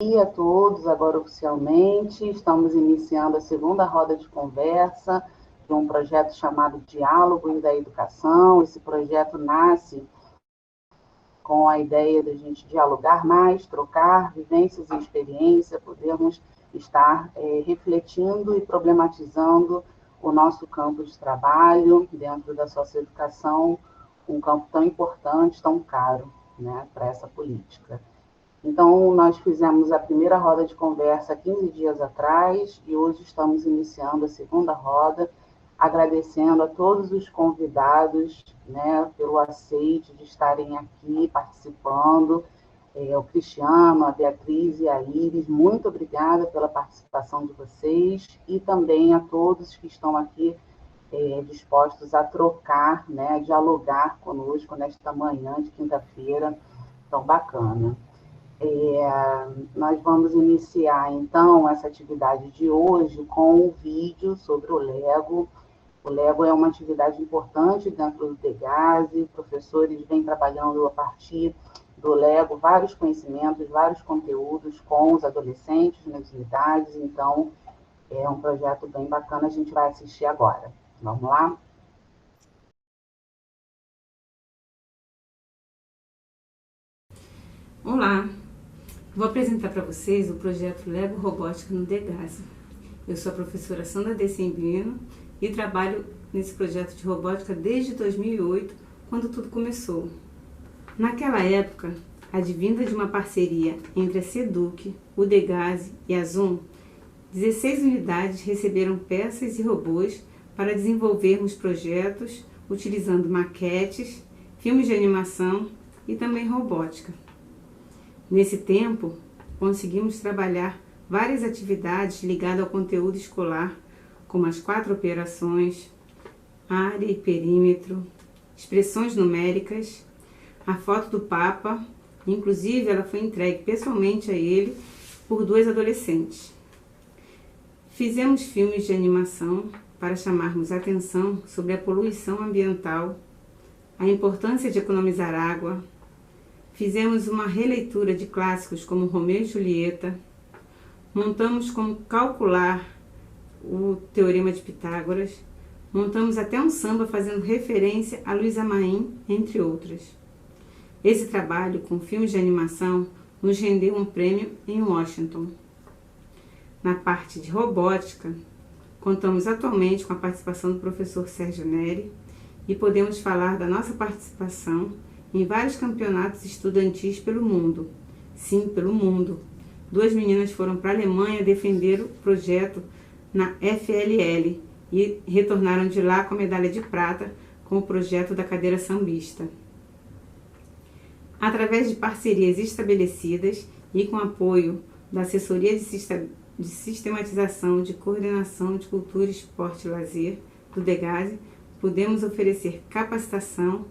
dia a todos, agora oficialmente. Estamos iniciando a segunda roda de conversa de um projeto chamado Diálogo da Educação. Esse projeto nasce com a ideia de a gente dialogar mais, trocar vivências e experiências, podermos estar refletindo e problematizando o nosso campo de trabalho dentro da socioeducação, um campo tão importante, tão caro, né, para essa política. Então, nós fizemos a primeira roda de conversa 15 dias atrás e hoje estamos iniciando a segunda roda, agradecendo a todos os convidados, né, pelo aceite de estarem aqui participando, o Cristiano, a Beatriz e a Iris, muito obrigada pela participação de vocês e também a todos que estão aqui dispostos a trocar, né, a dialogar conosco nesta manhã de quinta-feira tão bacana. Nós vamos iniciar, então, essa atividade de hoje com um vídeo sobre o Lego. O Lego é uma atividade importante dentro do Degase, professores vêm trabalhando a partir do Lego vários conhecimentos, vários conteúdos com os adolescentes nas unidades, então é um projeto bem bacana, a gente vai assistir agora. Vamos lá? Olá! Vou apresentar para vocês o projeto Lego Robótica no Degase. Eu sou a professora Sandra Decembrino e trabalho nesse projeto de robótica desde 2008, quando tudo começou. Naquela época, advinda de uma parceria entre a SEDUC, o Degase e a Zoom, 16 unidades receberam peças e robôs para desenvolvermos projetos utilizando maquetes, filmes de animação e também robótica. Nesse tempo, conseguimos trabalhar várias atividades ligadas ao conteúdo escolar, como as 4 operações, área e perímetro, expressões numéricas, a foto do Papa, inclusive ela foi entregue pessoalmente a ele por 2 adolescentes. Fizemos filmes de animação para chamarmos a atenção sobre a poluição ambiental, a importância de economizar água. Fizemos uma releitura de clássicos como Romeu e Julieta, montamos como calcular o Teorema de Pitágoras, montamos até um samba fazendo referência a Luísa Maim, entre outras. Esse trabalho com filmes de animação nos rendeu um prêmio em Washington. Na parte de robótica, contamos atualmente com a participação do professor Sérgio Neri e podemos falar da nossa participação em vários campeonatos estudantis pelo mundo. Sim, pelo mundo. 2 meninas foram para a Alemanha defender o projeto na FLL e retornaram de lá com a medalha de prata com o projeto da cadeira sambista. Através de parcerias estabelecidas e com apoio da Assessoria de Sistematização de Coordenação de Cultura, Esporte e Lazer, do Degase, pudemos oferecer capacitação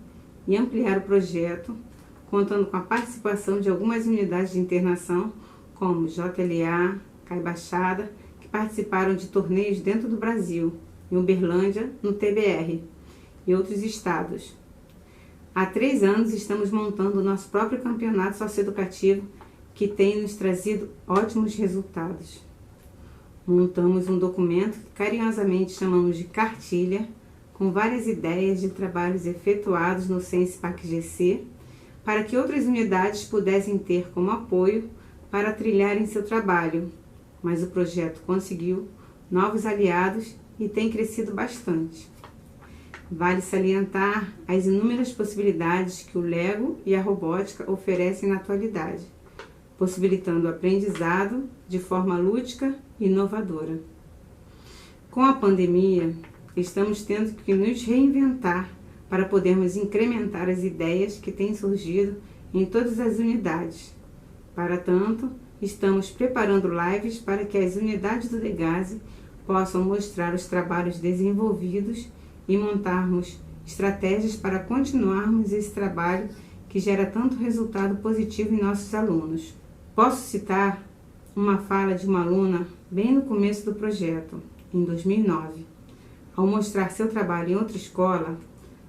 e ampliar o projeto, contando com a participação de algumas unidades de internação, como JLA, Caibaixada, que participaram de torneios dentro do Brasil, em Uberlândia, no TBR, e outros estados. Há 3 anos estamos montando o nosso próprio campeonato socioeducativo, que tem nos trazido ótimos resultados. Montamos um documento que carinhosamente chamamos de cartilha, com várias ideias de trabalhos efetuados no SENSE-PAC-GC, para que outras unidades pudessem ter como apoio para trilharem seu trabalho, mas o projeto conseguiu novos aliados e tem crescido bastante. Vale salientar as inúmeras possibilidades que o Lego e a robótica oferecem na atualidade, possibilitando o aprendizado de forma lúdica e inovadora. Com a pandemia, estamos tendo que nos reinventar para podermos incrementar as ideias que têm surgido em todas as unidades. Para tanto, estamos preparando lives para que as unidades do Degase possam mostrar os trabalhos desenvolvidos e montarmos estratégias para continuarmos esse trabalho que gera tanto resultado positivo em nossos alunos. Posso citar uma fala de uma aluna bem no começo do projeto, em 2009. Ao mostrar seu trabalho em outra escola,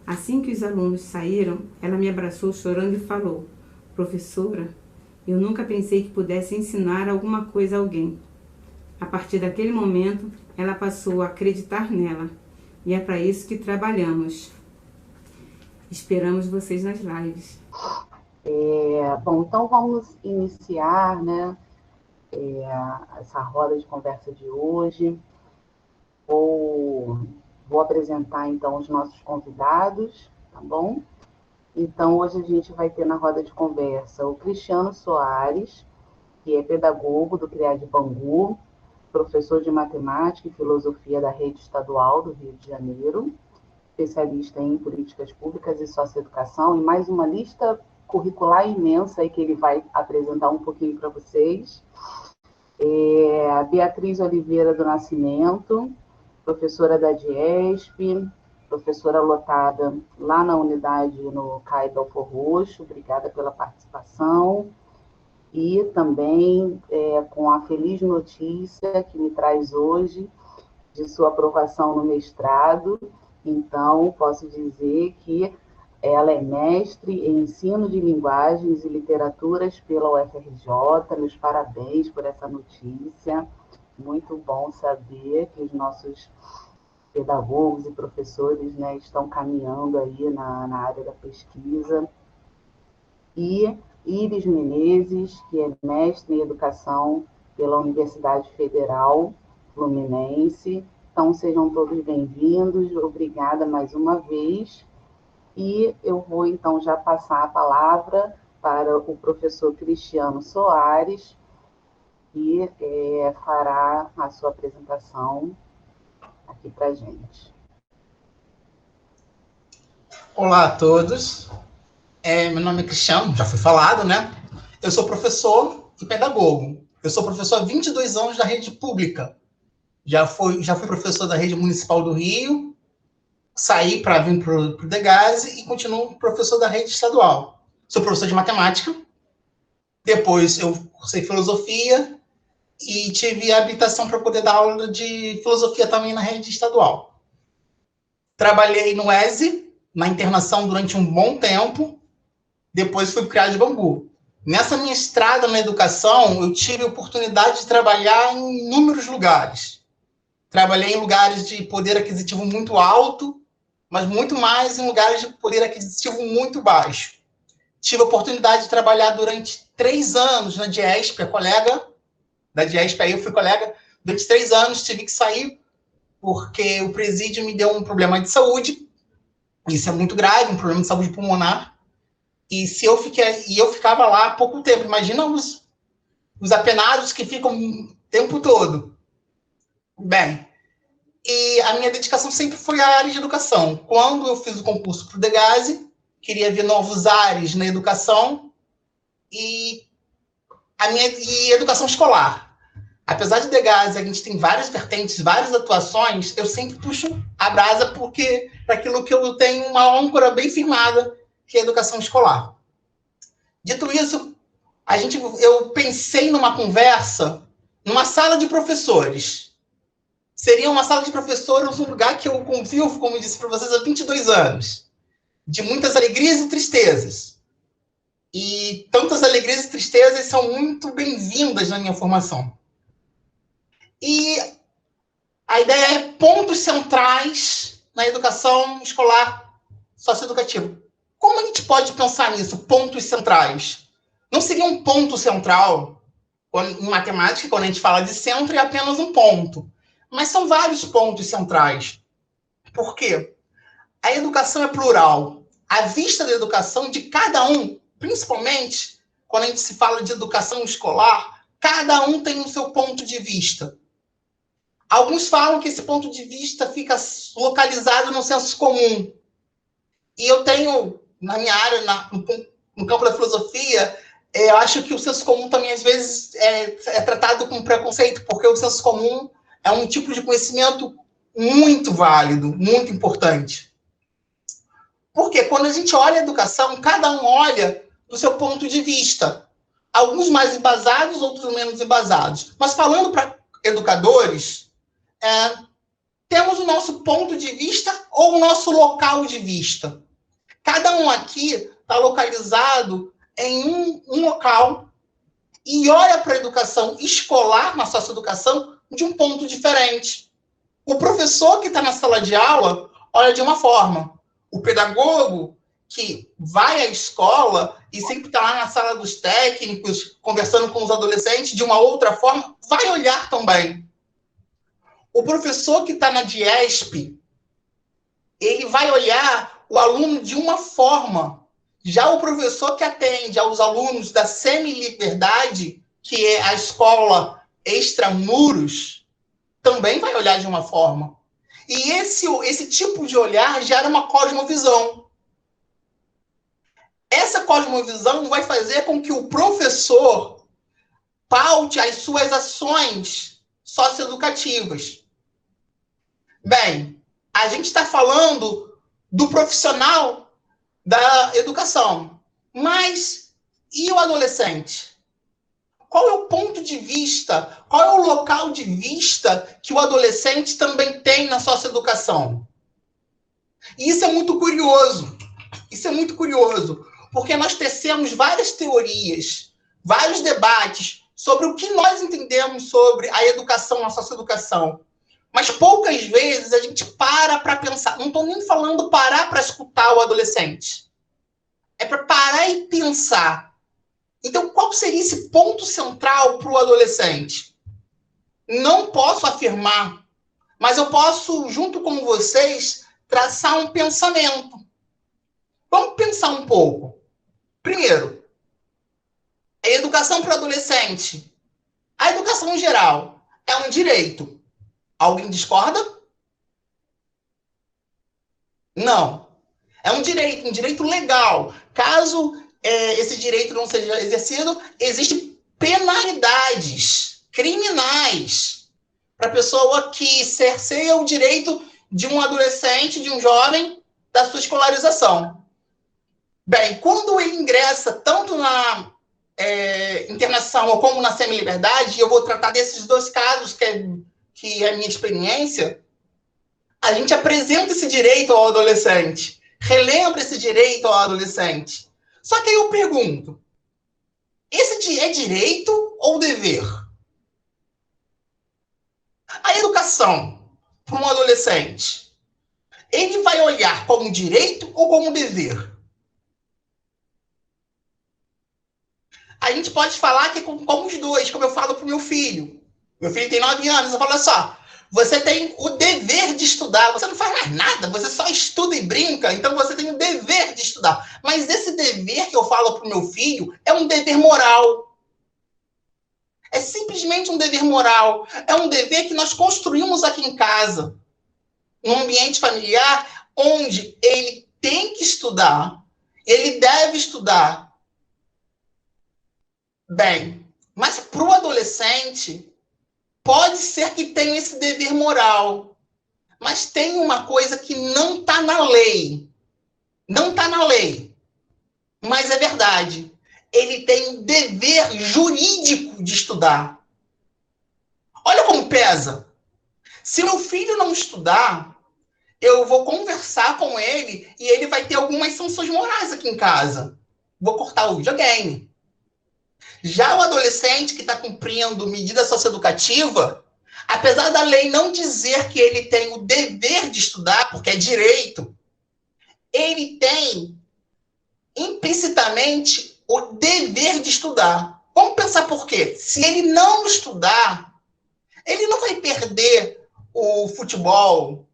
assim que os alunos saíram, ela me abraçou chorando e falou: "Professora, Eu nunca pensei que pudesse ensinar alguma coisa a alguém. A partir daquele momento, ela passou a acreditar nela. E é para isso que trabalhamos. Esperamos vocês nas lives. Bom, então vamos iniciar, né, essa roda de conversa de hoje. Vou apresentar, então, os nossos convidados, tá bom? Então, hoje a gente vai ter na roda de conversa o Cristiano Soares, que é pedagogo do CREAD Bangu, professor de matemática e filosofia da rede estadual do Rio de Janeiro, especialista em políticas públicas e socioeducação, e mais uma lista curricular imensa aí que ele vai apresentar um pouquinho para vocês. Beatriz Oliveira do Nascimento, professora da DIESP, professora lotada lá na unidade no CAI Belfor Roxo, obrigada pela participação. E também com a feliz notícia que me traz hoje de sua aprovação no mestrado. Então, posso dizer que ela é mestre em ensino de linguagens e literaturas pela UFRJ. Meus parabéns por essa notícia. Muito bom saber que os nossos pedagogos e professores, né, estão caminhando aí na área da pesquisa. E Iris Menezes, que é mestre em educação pela Universidade Federal Fluminense. Então, sejam todos bem-vindos, obrigada mais uma vez. E eu vou, então, já passar a palavra para o professor Cristiano Soares, que fará a sua apresentação aqui para a gente. Olá a todos. Meu nome é Cristiano, já foi falado, né? Eu sou professor e pedagogo. Eu sou professor há 22 anos da rede pública. Já fui professor da rede municipal do Rio, saí para vir para o Degase e continuo professor da rede estadual. Sou professor de matemática, depois eu cursei filosofia e tive a habilitação para poder dar aula de filosofia também na rede estadual. Trabalhei no ESE, na internação durante um bom tempo, depois fui para o CREAD Bangu. Nessa minha estrada na educação, eu tive a oportunidade de trabalhar em inúmeros lugares. Trabalhei em lugares de poder aquisitivo muito alto, mas muito mais em lugares de poder aquisitivo muito baixo. Tive a oportunidade de trabalhar durante 3 anos na DIESP, a colega da DIESP, aí eu fui colega. Durante 3 anos tive que sair porque o presídio me deu um problema de saúde. Isso é muito grave, um problema de saúde pulmonar. E eu ficava lá há pouco tempo. Imagina os apenados que ficam o tempo todo. Bem, e a minha dedicação sempre foi à área de educação. Quando eu fiz o concurso para o Degase, queria ver novos ares na educação e educação escolar. Apesar de Degase, a gente tem várias vertentes, várias atuações, eu sempre puxo a brasa porque para aquilo que eu tenho uma âncora bem firmada, que é a educação escolar. Dito isso, eu pensei numa conversa, numa sala de professores. Seria uma sala de professores, um lugar que eu convivo, como eu disse para vocês, há 22 anos. De muitas alegrias e tristezas. E tantas alegrias e tristezas são muito bem-vindas na minha formação. E a ideia é pontos centrais na educação escolar socioeducativa. Como a gente pode pensar nisso, pontos centrais? Não seria um ponto central, em matemática, quando a gente fala de centro, é apenas um ponto. Mas são vários pontos centrais. Por quê? A educação é plural. A vista da educação de cada um, principalmente quando a gente se fala de educação escolar, cada um tem o seu ponto de vista. Alguns falam que esse ponto de vista fica localizado no senso comum. E eu tenho, na minha área, no campo da filosofia, eu acho que o senso comum também, às vezes, é tratado com preconceito, porque o senso comum é um tipo de conhecimento muito válido, muito importante. Porque quando a gente olha a educação, cada um olha do seu ponto de vista. Alguns mais embasados, outros menos embasados. Mas falando para educadores, temos o nosso ponto de vista ou o nosso local de vista. Cada um aqui está localizado em um local e olha para a educação escolar, na socioeducação, de um ponto diferente. O professor que está na sala de aula olha de uma forma. O pedagogo que vai à escola e sempre está lá na sala dos técnicos, conversando com os adolescentes de uma outra forma, vai olhar também. O professor que está na DIESP, ele vai olhar o aluno de uma forma. Já o professor que atende aos alunos da semi-liberdade, que é a escola extramuros, também vai olhar de uma forma. E esse tipo de olhar gera uma cosmovisão. Essa cosmovisão vai fazer com que o professor paute as suas ações socioeducativas. Bem, a gente está falando do profissional da educação. Mas e o adolescente? Qual é o ponto de vista, qual é o local de vista que o adolescente também tem na socioeducação? E isso é muito curioso. Isso é muito curioso, porque nós tecemos várias teorias, vários debates sobre o que nós entendemos sobre a educação, a socioeducação. Mas poucas vezes a gente para pensar. Não estou nem falando parar para escutar o adolescente. É para parar e pensar. Então, qual seria esse ponto central para o adolescente? Não posso afirmar, mas eu posso, junto com vocês, traçar um pensamento. Vamos pensar um pouco. Primeiro, a educação para o adolescente. A educação em geral é um direito. Alguém discorda? Não. É um direito legal. Caso esse direito não seja exercido, existem penalidades criminais para a pessoa que cerceia o direito de um adolescente, de um jovem, da sua escolarização. Bem, quando ele ingressa tanto na internação como na semi-liberdade, eu vou tratar desses dois casos, que é a minha experiência, a gente apresenta esse direito ao adolescente, relembra esse direito ao adolescente. Só que aí eu pergunto, esse é direito ou dever? A educação para um adolescente, ele vai olhar como direito ou como dever? A gente pode falar que é como os dois, como eu falo para o meu filho. Meu filho tem 9 anos, eu falo, olha só, você tem o dever de estudar, você não faz mais nada, você só estuda e brinca, então você tem o dever de estudar. Mas esse dever que eu falo para o meu filho é um dever moral. É simplesmente um dever moral. É um dever que nós construímos aqui em casa, num ambiente familiar, onde ele tem que estudar, ele deve estudar. Bem, mas para o adolescente, pode ser que tenha esse dever moral, mas tem uma coisa que não está na lei. Não está na lei, mas é verdade. Ele tem o dever jurídico de estudar. Olha como pesa. Se meu filho não estudar, eu vou conversar com ele e ele vai ter algumas sanções morais aqui em casa. Vou cortar o videogame. Já o adolescente que está cumprindo medida socioeducativa, apesar da lei não dizer que ele tem o dever de estudar, porque é direito, ele tem implicitamente o dever de estudar. Vamos pensar por quê? Se ele não estudar, ele não vai perder o futebol,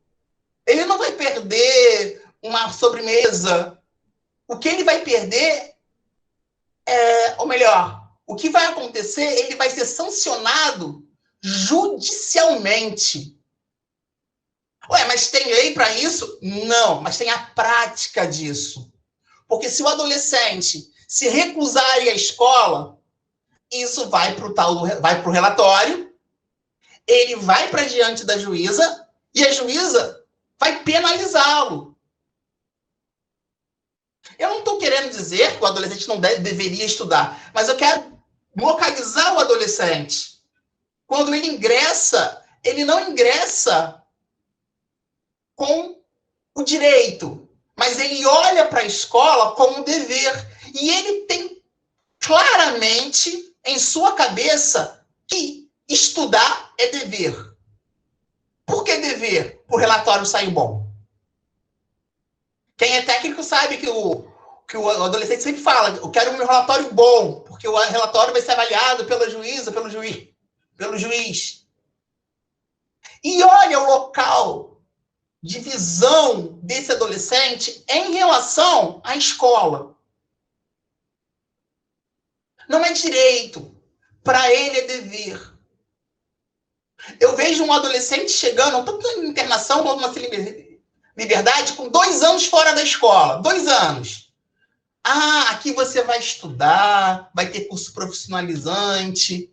ele não vai perder uma sobremesa. O que ele vai perder ou melhor, o que vai acontecer, ele vai ser sancionado judicialmente. Ué, mas tem lei para isso? Não, mas tem a prática disso. Porque se o adolescente se recusar a ir à escola, isso vai para o relatório, ele vai para diante da juíza, e a juíza vai penalizá-lo. Eu não estou querendo dizer que o adolescente não deveria estudar, mas eu quero localizar o adolescente. Quando ele ingressa, ele não ingressa com o direito, mas ele olha para a escola como um dever. E ele tem claramente em sua cabeça que estudar é dever. Por que dever? O relatório saiu bom. Quem é técnico sabe que o adolescente sempre fala: eu quero um meu relatório bom, porque o relatório vai ser avaliado pela juíza, pelo juiz. E olha o local de visão desse adolescente em relação à escola. Não é direito, para ele é dever. Eu vejo um adolescente chegando, tanto na internação quanto na liberdade, com 2 anos fora da escola. 2 anos. Ah, aqui você vai estudar, vai ter curso profissionalizante.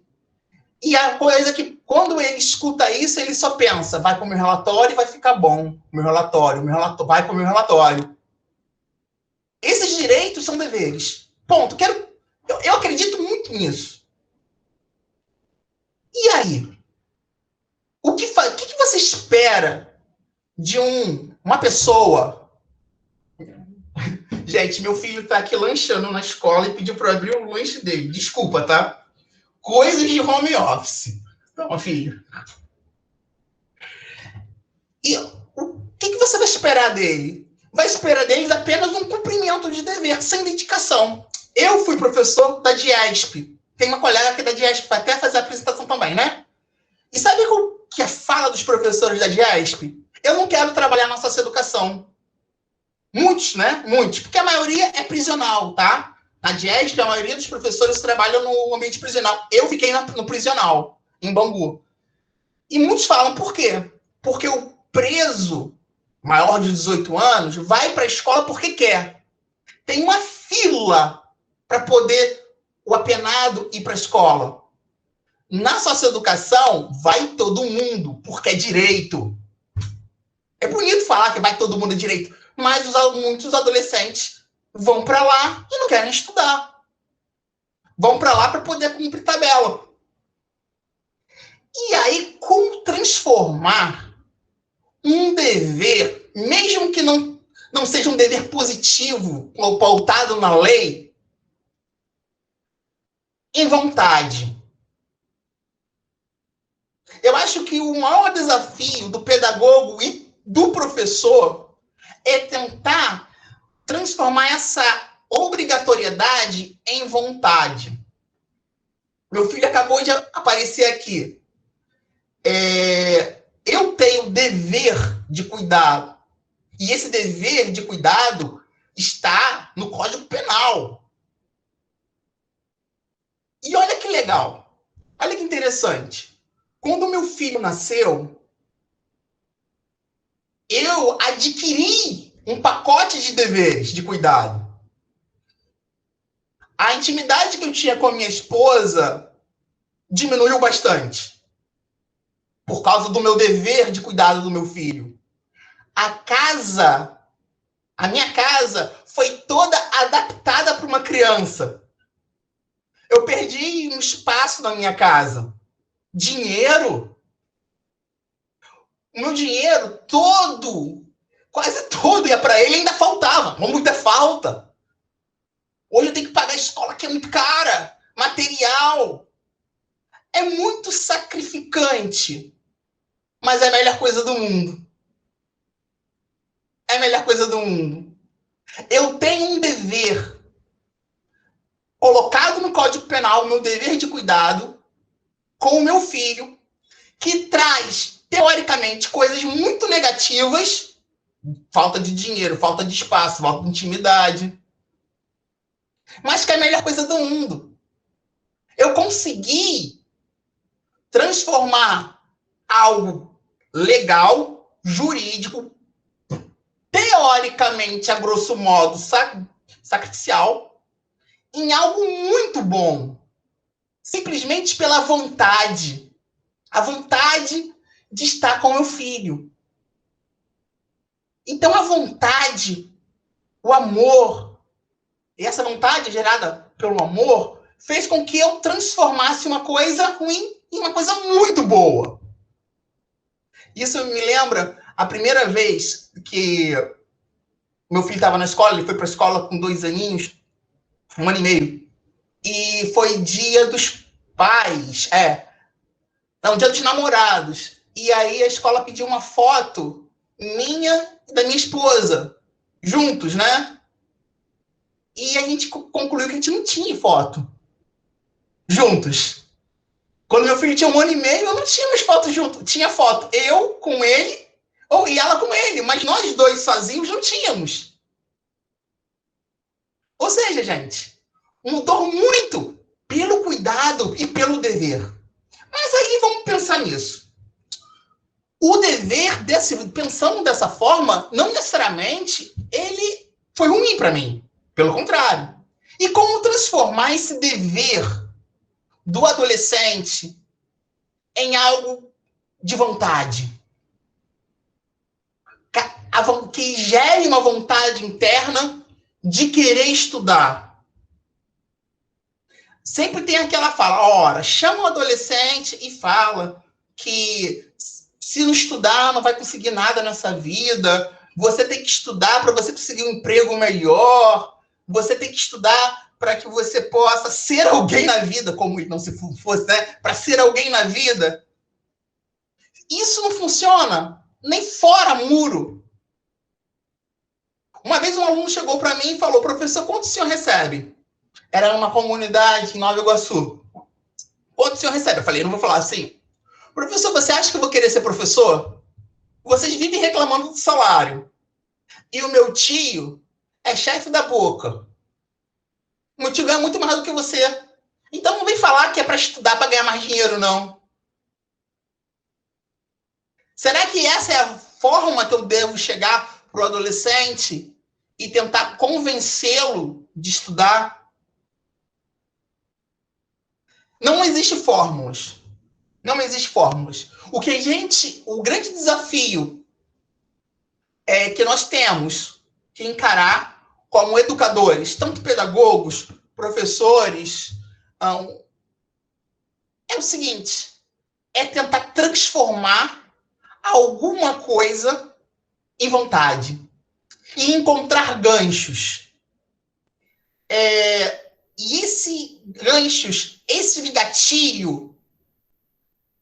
E a coisa é que, quando ele escuta isso, ele só pensa: vai para o meu relatório e vai ficar bom. Meu relatório, vai para o meu relatório. Esses direitos são deveres. Ponto. Eu acredito muito nisso. E aí? O que você espera de uma pessoa? Gente, meu filho está aqui lanchando na escola e pediu para abrir o lanche dele. Desculpa, tá? Coisas de home office. Então, filho. E o que você vai esperar dele? Vai esperar deles apenas um cumprimento de dever, sem dedicação. Eu fui professor da DIESP. Tem uma colega aqui da DIESP, vai até fazer a apresentação também, né? E sabe o que é a fala dos professores da DIESP? Eu não quero trabalhar na socioeducação. Muitos, né? Muitos. Porque a maioria é prisional, tá? Na DIESP, a maioria dos professores trabalham no ambiente prisional. Eu fiquei no prisional, em Bangu. E muitos falam: por quê? Porque o preso maior de 18 anos vai para a escola porque quer. Tem uma fila para poder o apenado ir para a escola. Na socioeducação, vai todo mundo, porque é direito. É bonito falar que vai todo mundo é direito, mas muitos adolescentes vão para lá e não querem estudar. Vão para lá para poder cumprir tabela. E aí, como transformar um dever, mesmo que não seja um dever positivo ou pautado na lei, em vontade? Eu acho que o maior desafio do pedagogo e do professor é tentar transformar essa obrigatoriedade em vontade. Meu filho acabou de aparecer aqui. Eu tenho dever de cuidado. E esse dever de cuidado está no Código Penal. E olha que legal. Olha que interessante. Quando meu filho nasceu, eu adquiri um pacote de deveres de cuidado. A intimidade que eu tinha com a minha esposa diminuiu bastante por causa do meu dever de cuidado do meu filho. A minha casa foi toda adaptada para uma criança. Eu perdi um espaço na minha casa. Dinheiro. O meu dinheiro todo, quase todo, ia para ele e ainda faltava. Muita falta. Hoje eu tenho que pagar a escola, que é muito cara. Material. É muito sacrificante. Mas é a melhor coisa do mundo. É a melhor coisa do mundo. Eu tenho um dever colocado no Código Penal, o meu dever de cuidado com o meu filho, que traz, teoricamente, coisas muito negativas: falta de dinheiro, falta de espaço, falta de intimidade, mas que é a melhor coisa do mundo. Eu consegui transformar algo legal, jurídico, teoricamente, a grosso modo, sacrificial, em algo muito bom. Simplesmente pela vontade. A vontade de estar com meu filho. Então, a vontade, o amor, e essa vontade gerada pelo amor, fez com que eu transformasse uma coisa ruim em uma coisa muito boa. Isso me lembra a primeira vez que meu filho estava na escola. Ele foi para a escola com 2 aninhos, 1 ano e meio. E foi dia dos Pais, não, Dia dos Namorados. E aí a escola pediu uma foto minha e da minha esposa, juntos, né? E a gente concluiu que a gente não tinha foto juntos. Quando meu filho tinha 1 ano e meio, eu não tinha mais fotos juntos. Tinha foto eu com ele, e ela com ele, mas nós dois sozinhos não tínhamos. Ou seja, gente, mudou muito pelo cuidado e pelo dever. Mas aí vamos pensar nisso. O dever, pensando dessa forma, não necessariamente ele foi ruim para mim. Pelo contrário. E como transformar esse dever do adolescente em algo de vontade? Que gere uma vontade interna de querer estudar. Sempre tem aquela fala, chama o adolescente e fala que se não estudar, não vai conseguir nada nessa vida, você tem que estudar para você conseguir um emprego melhor, você tem que estudar para que você possa ser alguém na vida, como não se fosse, né? Para ser alguém na vida. Isso não funciona, nem fora muro. Uma vez um aluno chegou para mim e falou, professor, quanto o senhor recebe? Era numa comunidade em Nova Iguaçu. Quanto o senhor recebe? Eu falei, não vou falar assim. Professor, você acha que eu vou querer ser professor? Vocês vivem reclamando do salário. E o meu tio é chefe da boca. O meu tio ganha muito mais do que você. Então não vem falar que é para estudar para ganhar mais dinheiro, não. Será que essa é a forma que eu devo chegar para o adolescente e tentar convencê-lo de estudar? Não existe fórmulas. Não existe fórmulas. O grande desafio que nós temos que encarar como educadores, tanto pedagogos, professores, é o seguinte, é tentar transformar alguma coisa em vontade e encontrar ganchos. E esse gatilho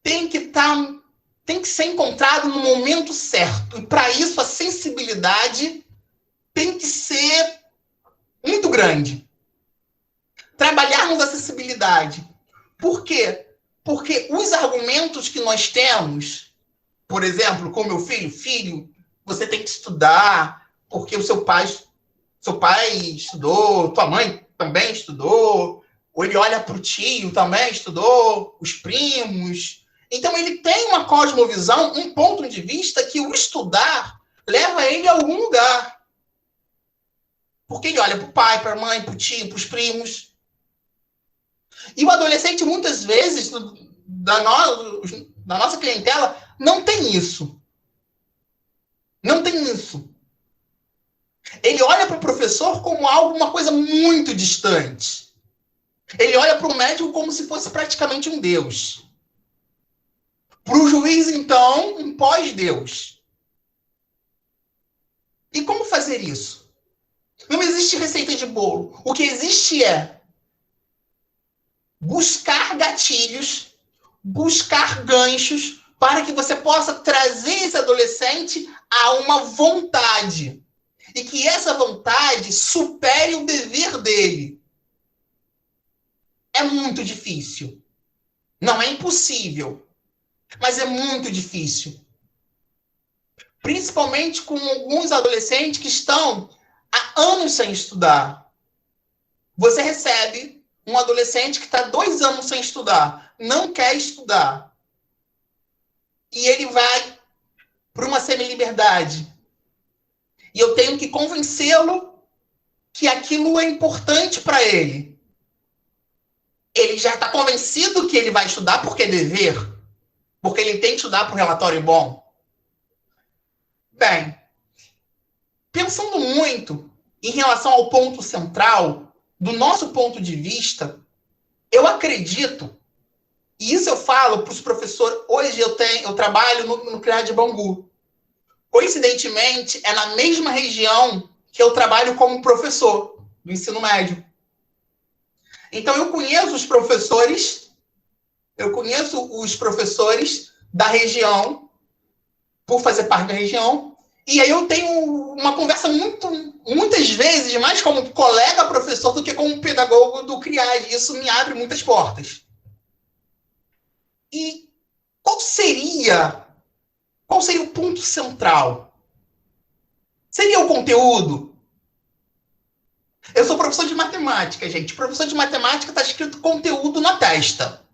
tem que ser encontrado no momento certo. E para isso a sensibilidade tem que ser muito grande. Trabalharmos a sensibilidade. Por quê? Porque os argumentos que nós temos, por exemplo, com meu filho, você tem que estudar, porque o seu pai estudou, tua mãe também estudou, ou ele olha para o tio, também estudou, os primos. Então, ele tem uma cosmovisão, um ponto de vista que o estudar leva ele a algum lugar. Porque ele olha para o pai, para a mãe, para o tio, para os primos. E o adolescente, muitas vezes, da nossa clientela, não tem isso. Não tem isso. Ele olha para o professor como uma coisa muito distante. Ele olha para o médico como se fosse praticamente um deus. Para o juiz, então, um pós-deus. E como fazer isso? Não existe receita de bolo. O que existe é buscar gatilhos, buscar ganchos, para que você possa trazer esse adolescente a uma vontade. E que essa vontade supere o dever dele. É muito difícil. Não é impossível. Mas é muito difícil. Principalmente com alguns adolescentes que estão há anos sem estudar. Você recebe um adolescente que está 2 anos sem estudar, não quer estudar. E ele vai para uma semi-liberdade. E eu tenho que convencê-lo que aquilo é importante para ele. Ele já está convencido que ele vai estudar porque é dever. Porque ele tem que estudar para um relatório bom. Bem, pensando muito em relação ao ponto central, do nosso ponto de vista, eu acredito, e isso eu falo para os professores, hoje eu trabalho no CREA de Bangu. Coincidentemente, é na mesma região que eu trabalho como professor do ensino médio. Então, eu conheço os professores eu conheço os professores da região, por fazer parte da região, e aí eu tenho uma conversa muitas vezes mais como colega professor do que como pedagogo do CRIAD. Isso me abre muitas portas. E qual seria o ponto central? Seria o conteúdo? Eu sou professor de matemática, gente. Professor de matemática está escrito conteúdo na testa.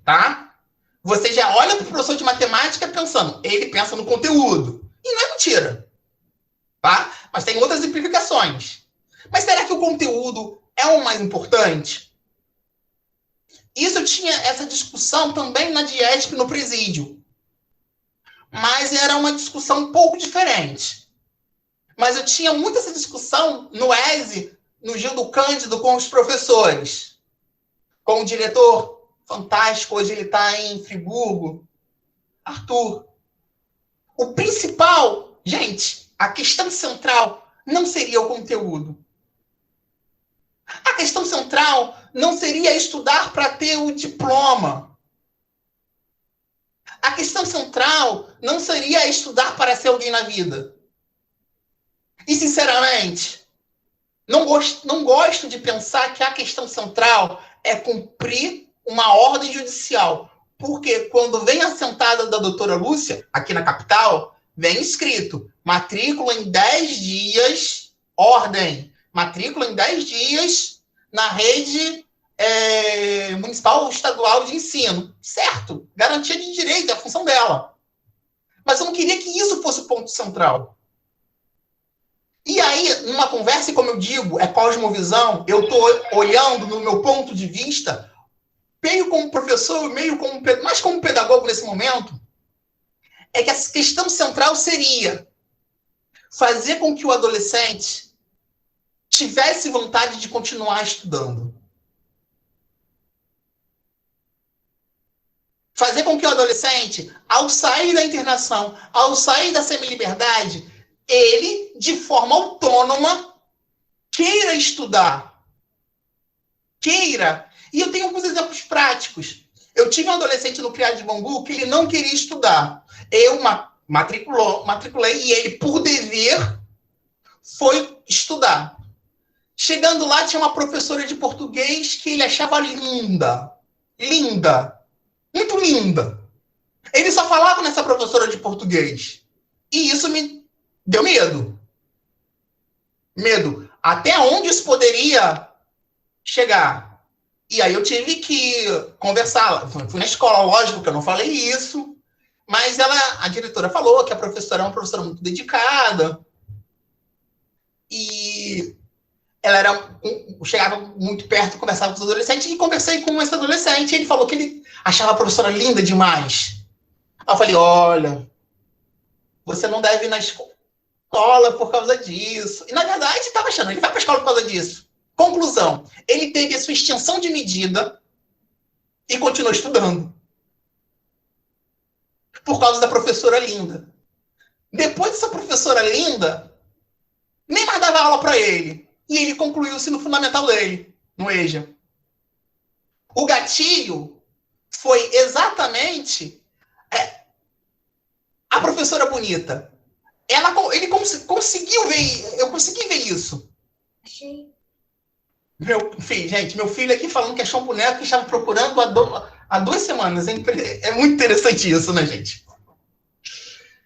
Tá? Você já olha para o professor de matemática pensando, ele pensa no conteúdo. E não é mentira. Tá? Mas tem outras implicações. Mas será que o conteúdo é o mais importante? Isso eu tinha essa discussão também na Diética no presídio. Mas era uma discussão um pouco diferente. Mas eu tinha muito essa discussão no ESE, no Gildo Cândido, com os professores. Com o diretor fantástico, hoje ele está em Friburgo, Arthur. O principal, gente, a questão central não seria o conteúdo. A questão central não seria estudar para ter o diploma. A questão central não seria estudar para ser alguém na vida. E, sinceramente, não gosto de pensar que a questão central é cumprir uma ordem judicial. Porque quando vem a sentada da doutora Lúcia, aqui na capital, vem escrito, matrícula em 10 dias, ordem, matrícula em 10 dias na rede municipal ou estadual de ensino. Certo, garantia de direito, é a função dela. Mas eu não queria que isso fosse o ponto central. E aí, numa conversa, e como eu digo, é cosmovisão, eu estou olhando no meu ponto de vista, meio como professor, mais como pedagogo nesse momento, é que a questão central seria fazer com que o adolescente tivesse vontade de continuar estudando. Fazer com que o adolescente, ao sair da internação, ao sair da semi-liberdade, ele, de forma autônoma, queira estudar. Queira. E eu tenho alguns exemplos práticos. Eu tive um adolescente no CRIAD de Bangu que ele não queria estudar. Eu matriculei e ele, por dever, foi estudar. Chegando lá, tinha uma professora de português que ele achava linda. Linda. Muito linda. Ele só falava nessa professora de português. E isso me deu medo. Medo. Até onde isso poderia chegar? E aí eu tive que conversar. Fui na escola, lógico que eu não falei isso. Mas a diretora falou que a professora é uma professora muito dedicada. E ela chegava muito perto, conversava com os adolescentes. E conversei com esse adolescente. E ele falou que ele achava a professora linda demais. Aí eu falei, olha, você não deve ir na escola por causa disso. E, na verdade, estava achando, ele vai para a escola por causa disso. Conclusão, ele teve a sua extensão de medida e continuou estudando. Por causa da professora linda. Depois dessa professora linda, nem mais dava aula para ele. E ele concluiu o ensino fundamental dele, no EJA. O gatilho foi exatamente a professora bonita. Ele conseguiu ver, eu consegui ver isso. Achei. Meu filho aqui falando que achou um boneco que estava procurando há 2 semanas. É muito interessante isso, né, gente?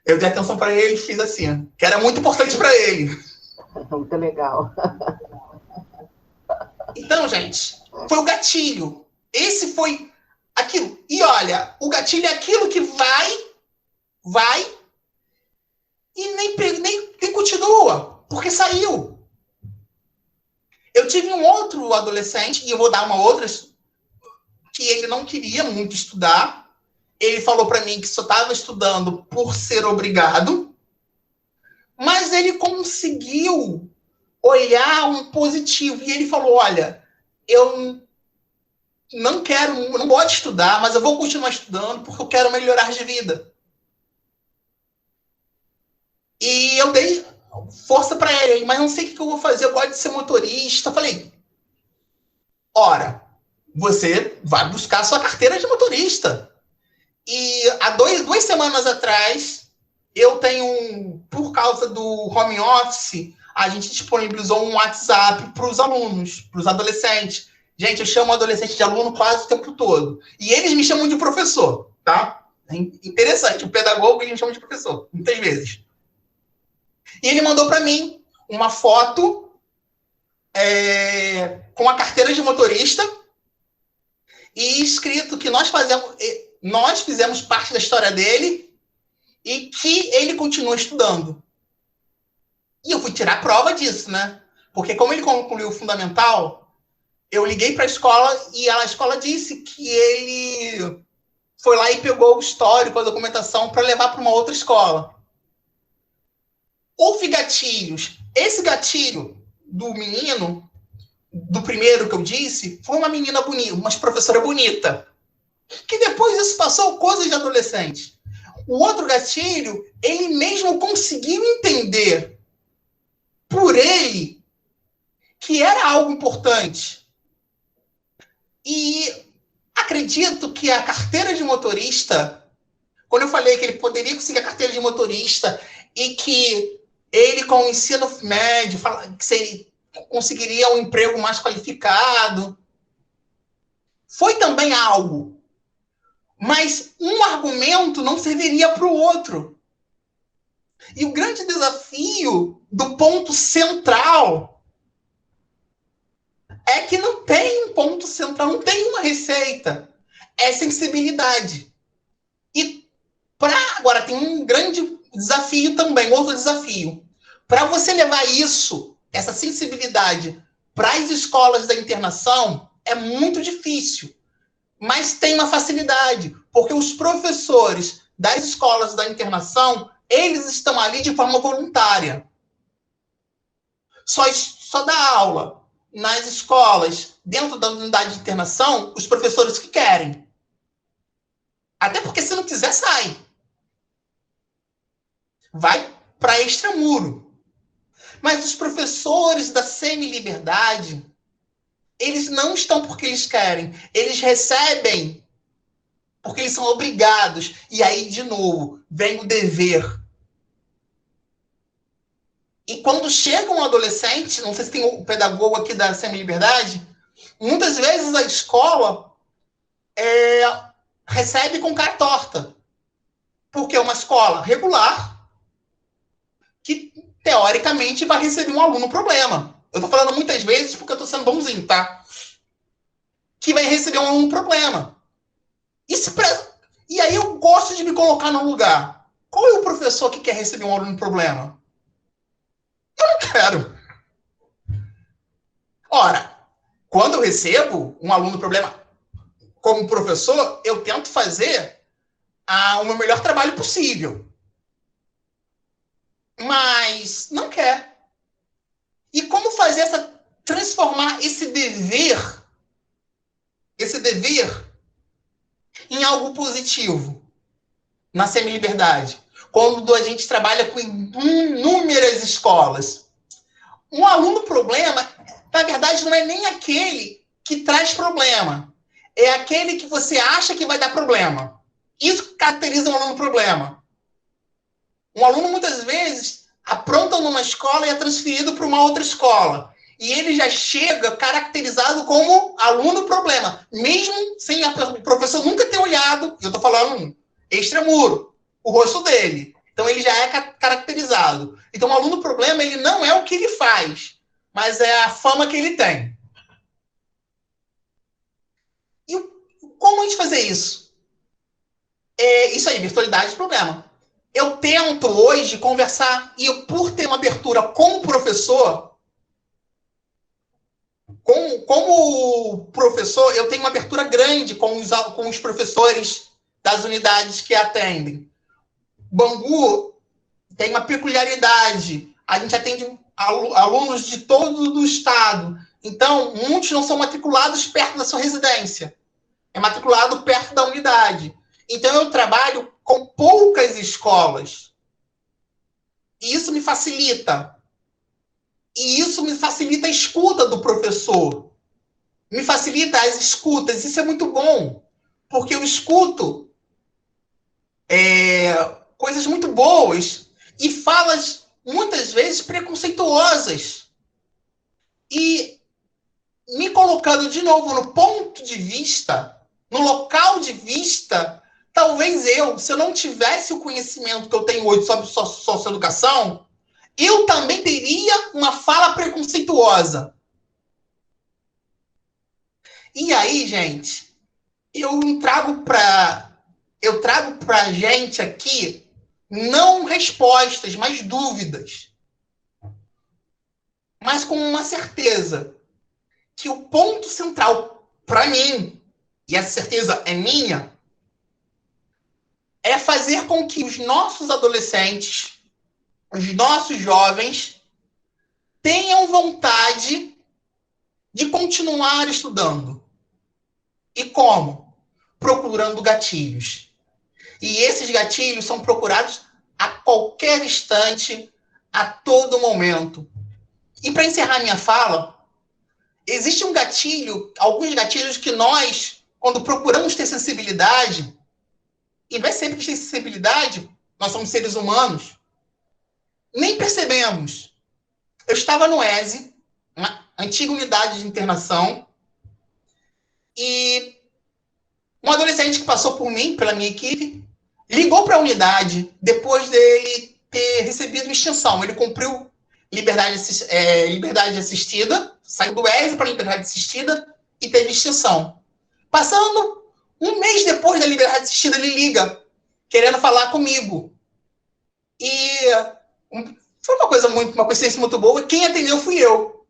Eu dei atenção para ele e fiz assim, que era muito importante para ele. Muito legal. Então, gente, foi o gatilho. Esse foi aquilo. E olha, o gatilho é aquilo que vai, e nem continua, porque saiu. Eu tive um outro adolescente, e eu vou dar uma outra, que ele não queria muito estudar. Ele falou para mim que só estava estudando por ser obrigado, mas ele conseguiu olhar um positivo. E ele falou, olha, eu não gosto de estudar, mas eu vou continuar estudando porque eu quero melhorar de vida. E eu dei força para ele, mas não sei o que eu vou fazer, eu gosto de ser motorista. Eu falei, ora, você vai buscar a sua carteira de motorista. E há duas semanas atrás, eu tenho, por causa do home office, a gente disponibilizou um WhatsApp para os alunos, para os adolescentes. Gente, eu chamo adolescente de aluno quase o tempo todo. E eles me chamam de professor, tá? É interessante, o pedagogo ele me chama de professor, muitas vezes. E ele mandou para mim uma foto com a carteira de motorista e escrito que nós fizemos parte da história dele e que ele continua estudando. E eu fui tirar prova disso, né? Porque como ele concluiu o fundamental, eu liguei para a escola e a escola disse que ele foi lá e pegou o histórico, a documentação, para levar para uma outra escola. Houve gatilhos. Esse gatilho do menino, do primeiro que eu disse, foi uma menina bonita, uma professora bonita, que depois isso passou coisa de adolescente. O outro gatilho, ele mesmo conseguiu entender por ele que era algo importante. E acredito que a carteira de motorista, quando eu falei que ele poderia conseguir a carteira de motorista e que ele, com o ensino médio, que ele conseguiria um emprego mais qualificado, foi também algo. Mas um argumento não serviria para o outro. E o grande desafio do ponto central é que não tem um ponto central, não tem uma receita. É sensibilidade. E agora tem um grande desafio também, outro desafio. Para você levar isso, essa sensibilidade, para as escolas da internação, é muito difícil. Mas tem uma facilidade, porque os professores das escolas da internação, eles estão ali de forma voluntária. Só dá aula nas escolas, dentro da unidade de internação, os professores que querem. Até porque se não quiser, sai. Vai para extramuro. Mas os professores da semi-liberdade, eles não estão porque eles querem. Eles recebem porque eles são obrigados. E aí, de novo, vem o dever. E quando chega um adolescente, não sei se tem um pedagogo aqui da semi-liberdade, muitas vezes a escola recebe com cara torta. Porque é uma escola regular que, teoricamente, vai receber um aluno problema. Eu estou falando muitas vezes porque eu estou sendo bonzinho, tá? Que vai receber um aluno problema. E aí eu gosto de me colocar no lugar. Qual é o professor que quer receber um aluno problema? Eu não quero. Ora, quando eu recebo um aluno problema como professor, eu tento fazer o meu melhor trabalho possível. Mas não quer. E como fazer transformar esse dever em algo positivo na semi-liberdade? Quando a gente trabalha com inúmeras escolas. Um aluno problema, na verdade, não é nem aquele que traz problema. É aquele que você acha que vai dar problema. Isso caracteriza um aluno problema. Um aluno, muitas vezes, apronta numa escola e é transferido para uma outra escola. E ele já chega caracterizado como aluno problema. Mesmo sem o professor nunca ter olhado, eu estou falando extramuro, o rosto dele. Então, ele já é caracterizado. Então, o aluno problema, ele não é o que ele faz, mas é a fama que ele tem. E como a gente fazer isso? Isso aí, virtualidade de problema. Eu tento hoje conversar, e eu, por ter uma abertura com o professor, como professor, eu tenho uma abertura grande com os professores das unidades que atendem. Bangu tem uma peculiaridade. A gente atende alunos de todo o estado. Então, muitos não são matriculados perto da sua residência. É matriculado perto da unidade. Então, eu trabalho com poucas escolas. E isso me facilita. E isso me facilita a escuta do professor. me facilita as escutas. Isso é muito bom, porque eu escuto coisas muito boas e falas, muitas vezes, preconceituosas. E me colocando de novo no ponto de vista, no local de vista, talvez se eu não tivesse o conhecimento que eu tenho hoje sobre socioeducação, eu também teria uma fala preconceituosa. E aí, gente, eu trago para a gente aqui não respostas, mas dúvidas. Mas com uma certeza que o ponto central para mim, e essa certeza é minha, é fazer com que os nossos adolescentes, os nossos jovens, tenham vontade de continuar estudando. E como? Procurando gatilhos. E esses gatilhos são procurados a qualquer instante, a todo momento. E para encerrar minha fala, existe um gatilho, alguns gatilhos que nós, quando procuramos ter sensibilidade, e não é sempre que tem sensibilidade, nós somos seres humanos, nem percebemos. Eu estava no ESE, uma antiga unidade de internação, e um adolescente que passou por mim, pela minha equipe, ligou para a unidade depois dele ter recebido uma extensão. Ele cumpriu liberdade assistida, saiu do ESE para liberdade assistida e teve extensão. Passando um mês depois da liberdade assistida, ele liga, querendo falar comigo. E foi uma coincidência muito boa. Quem atendeu fui eu.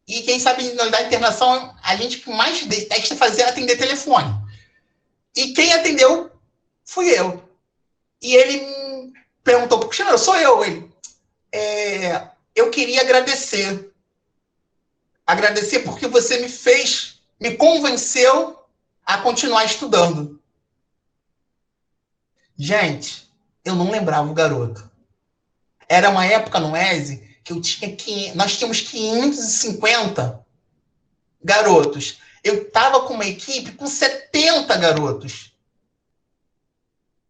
E quem sabe, na unidade de internação, a gente que mais detesta fazer é atender telefone. E quem atendeu fui eu. E ele me perguntou, Cristiano, sou eu. Ele, eu queria agradecer. Agradecer porque você me convenceu a continuar estudando. Gente, eu não lembrava o garoto. Era uma época no ESE que nós tínhamos 550 garotos. Eu estava com uma equipe com 70 garotos.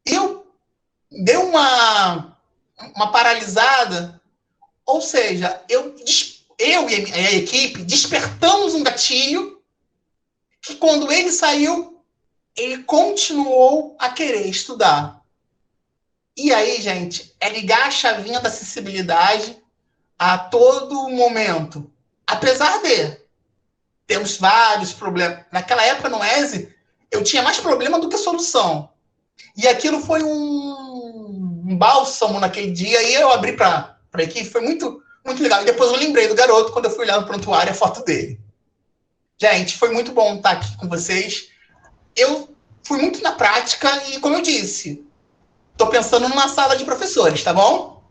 Eu dei uma paralisada, ou seja, eu e a equipe despertamos um gatilho que quando ele saiu, ele continuou a querer estudar. E aí, gente, é ligar a chavinha da acessibilidade a todo momento. Apesar de termos vários problemas. Naquela época, no ESE, eu tinha mais problema do que solução. E aquilo foi um bálsamo naquele dia, e eu abri para a equipe, foi muito, muito legal. E depois eu lembrei do garoto, quando eu fui olhar no prontuário, a foto dele. Gente, foi muito bom estar aqui com vocês. Eu fui muito na prática e, como eu disse, estou pensando numa sala de professores, tá bom?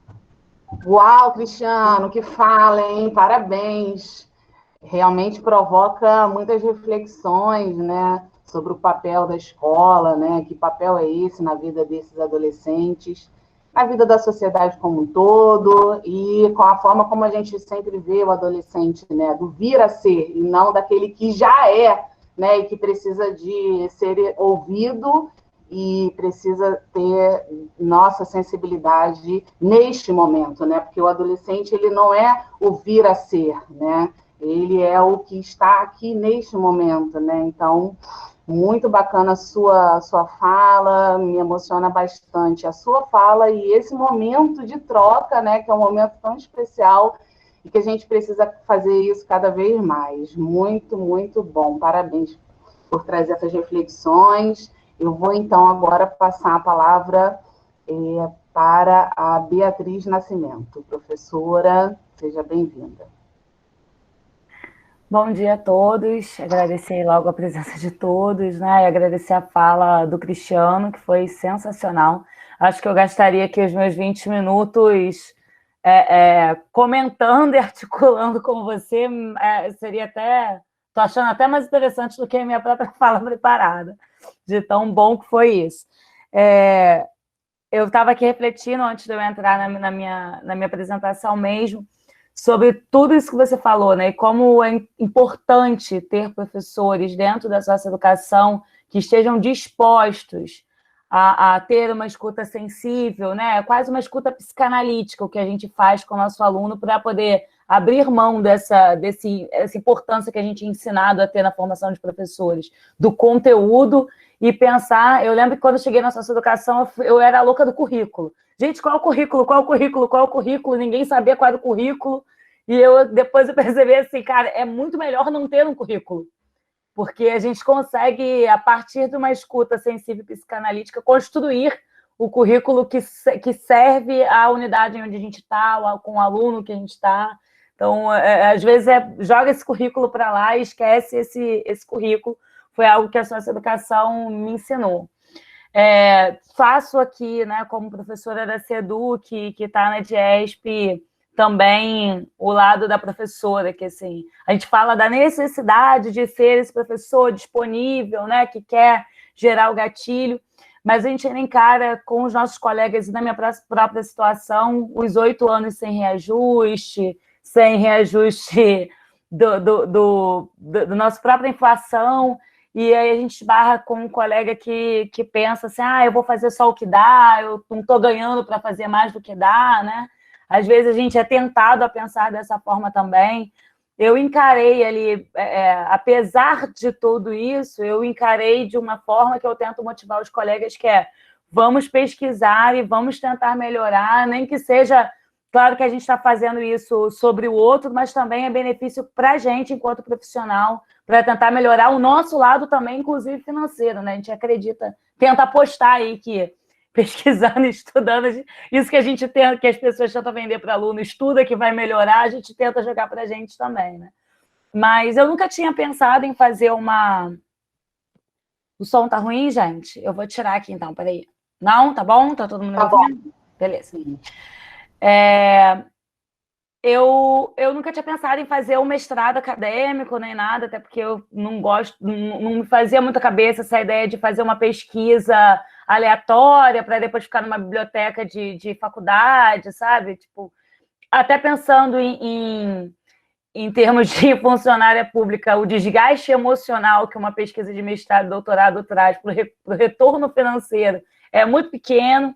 Uau, Cristiano, que fala, hein? Parabéns. Realmente provoca muitas reflexões, né, sobre o papel da escola, né? Que papel é esse na vida desses adolescentes, na vida da sociedade como um todo, e com a forma como a gente sempre vê o adolescente, né, do vir a ser, e não daquele que já é, né, e que precisa de ser ouvido e precisa ter nossa sensibilidade neste momento, né? Porque o adolescente, ele não é o vir a ser, né? Ele é o que está aqui neste momento, né? Então, muito bacana a sua fala, me emociona bastante a sua fala e esse momento de troca, né? Que é um momento tão especial e que a gente precisa fazer isso cada vez mais. Muito, muito bom. Parabéns por trazer essas reflexões. Eu vou, então, agora passar a palavra para a Beatriz Nascimento. Professora, seja bem-vinda. Bom dia a todos, agradecer logo a presença de todos, né? E agradecer a fala do Cristiano, que foi sensacional. Acho que eu gastaria aqui os meus 20 minutos comentando e articulando com você, seria até... Estou achando até mais interessante do que a minha própria fala preparada, de tão bom que foi isso. Eu estava aqui refletindo, antes de eu entrar na minha apresentação mesmo, sobre tudo isso que você falou, né? E como é importante ter professores dentro da socioeducação que estejam dispostos a ter uma escuta sensível, né? Quase uma escuta psicanalítica, o que a gente faz com o nosso aluno para poder abrir mão dessa importância que a gente é ensinado a ter na formação de professores, do conteúdo, e pensar... Eu lembro que quando eu cheguei na socioeducação, eu era a louca do currículo. Gente, qual é o currículo? Qual é o currículo? Qual é o currículo? Ninguém sabia qual era o currículo. E depois eu percebi assim, cara, é muito melhor não ter um currículo. Porque a gente consegue, a partir de uma escuta sensível e psicanalítica, construir o currículo que serve à unidade onde a gente está, com o aluno que a gente está. Então, às vezes, joga esse currículo para lá e esquece esse currículo. Foi algo que a socioeducação me ensinou. Faço aqui, né, como professora da CEDU, que está na DIESP, também o lado da professora, que assim, a gente fala da necessidade de ser esse professor disponível, né, que quer gerar o gatilho, mas a gente ainda encara com os nossos colegas, e na minha própria situação, os 8 anos sem reajuste do nosso própria inflação, e aí a gente esbarra com um colega que pensa assim, eu vou fazer só o que dá, eu não estou ganhando para fazer mais do que dá, né? Às vezes a gente é tentado a pensar dessa forma também. Eu encarei ali, apesar de tudo isso, eu encarei de uma forma que eu tento motivar os colegas, que vamos pesquisar e vamos tentar melhorar, nem que seja... Claro que a gente está fazendo isso sobre o outro, mas também é benefício para a gente, enquanto profissional, para tentar melhorar o nosso lado também, inclusive financeiro, né? A gente acredita, tenta apostar aí que pesquisando, estudando, isso que a gente tenta, que as pessoas tentam vender para aluno, estuda que vai melhorar, a gente tenta jogar para a gente também, né? Mas eu nunca tinha pensado em fazer uma... O som tá ruim, gente? Eu vou tirar aqui então, peraí. Não? Tá bom? Tá todo mundo ouvindo? Bom. Beleza. Eu nunca tinha pensado em fazer um mestrado acadêmico nem nada, até porque eu não gosto, não me fazia muita cabeça essa ideia de fazer uma pesquisa aleatória para depois ficar numa biblioteca de faculdade, sabe? Tipo, até pensando em termos de funcionária pública, o desgaste emocional que uma pesquisa de mestrado e doutorado traz para o retorno financeiro é muito pequeno,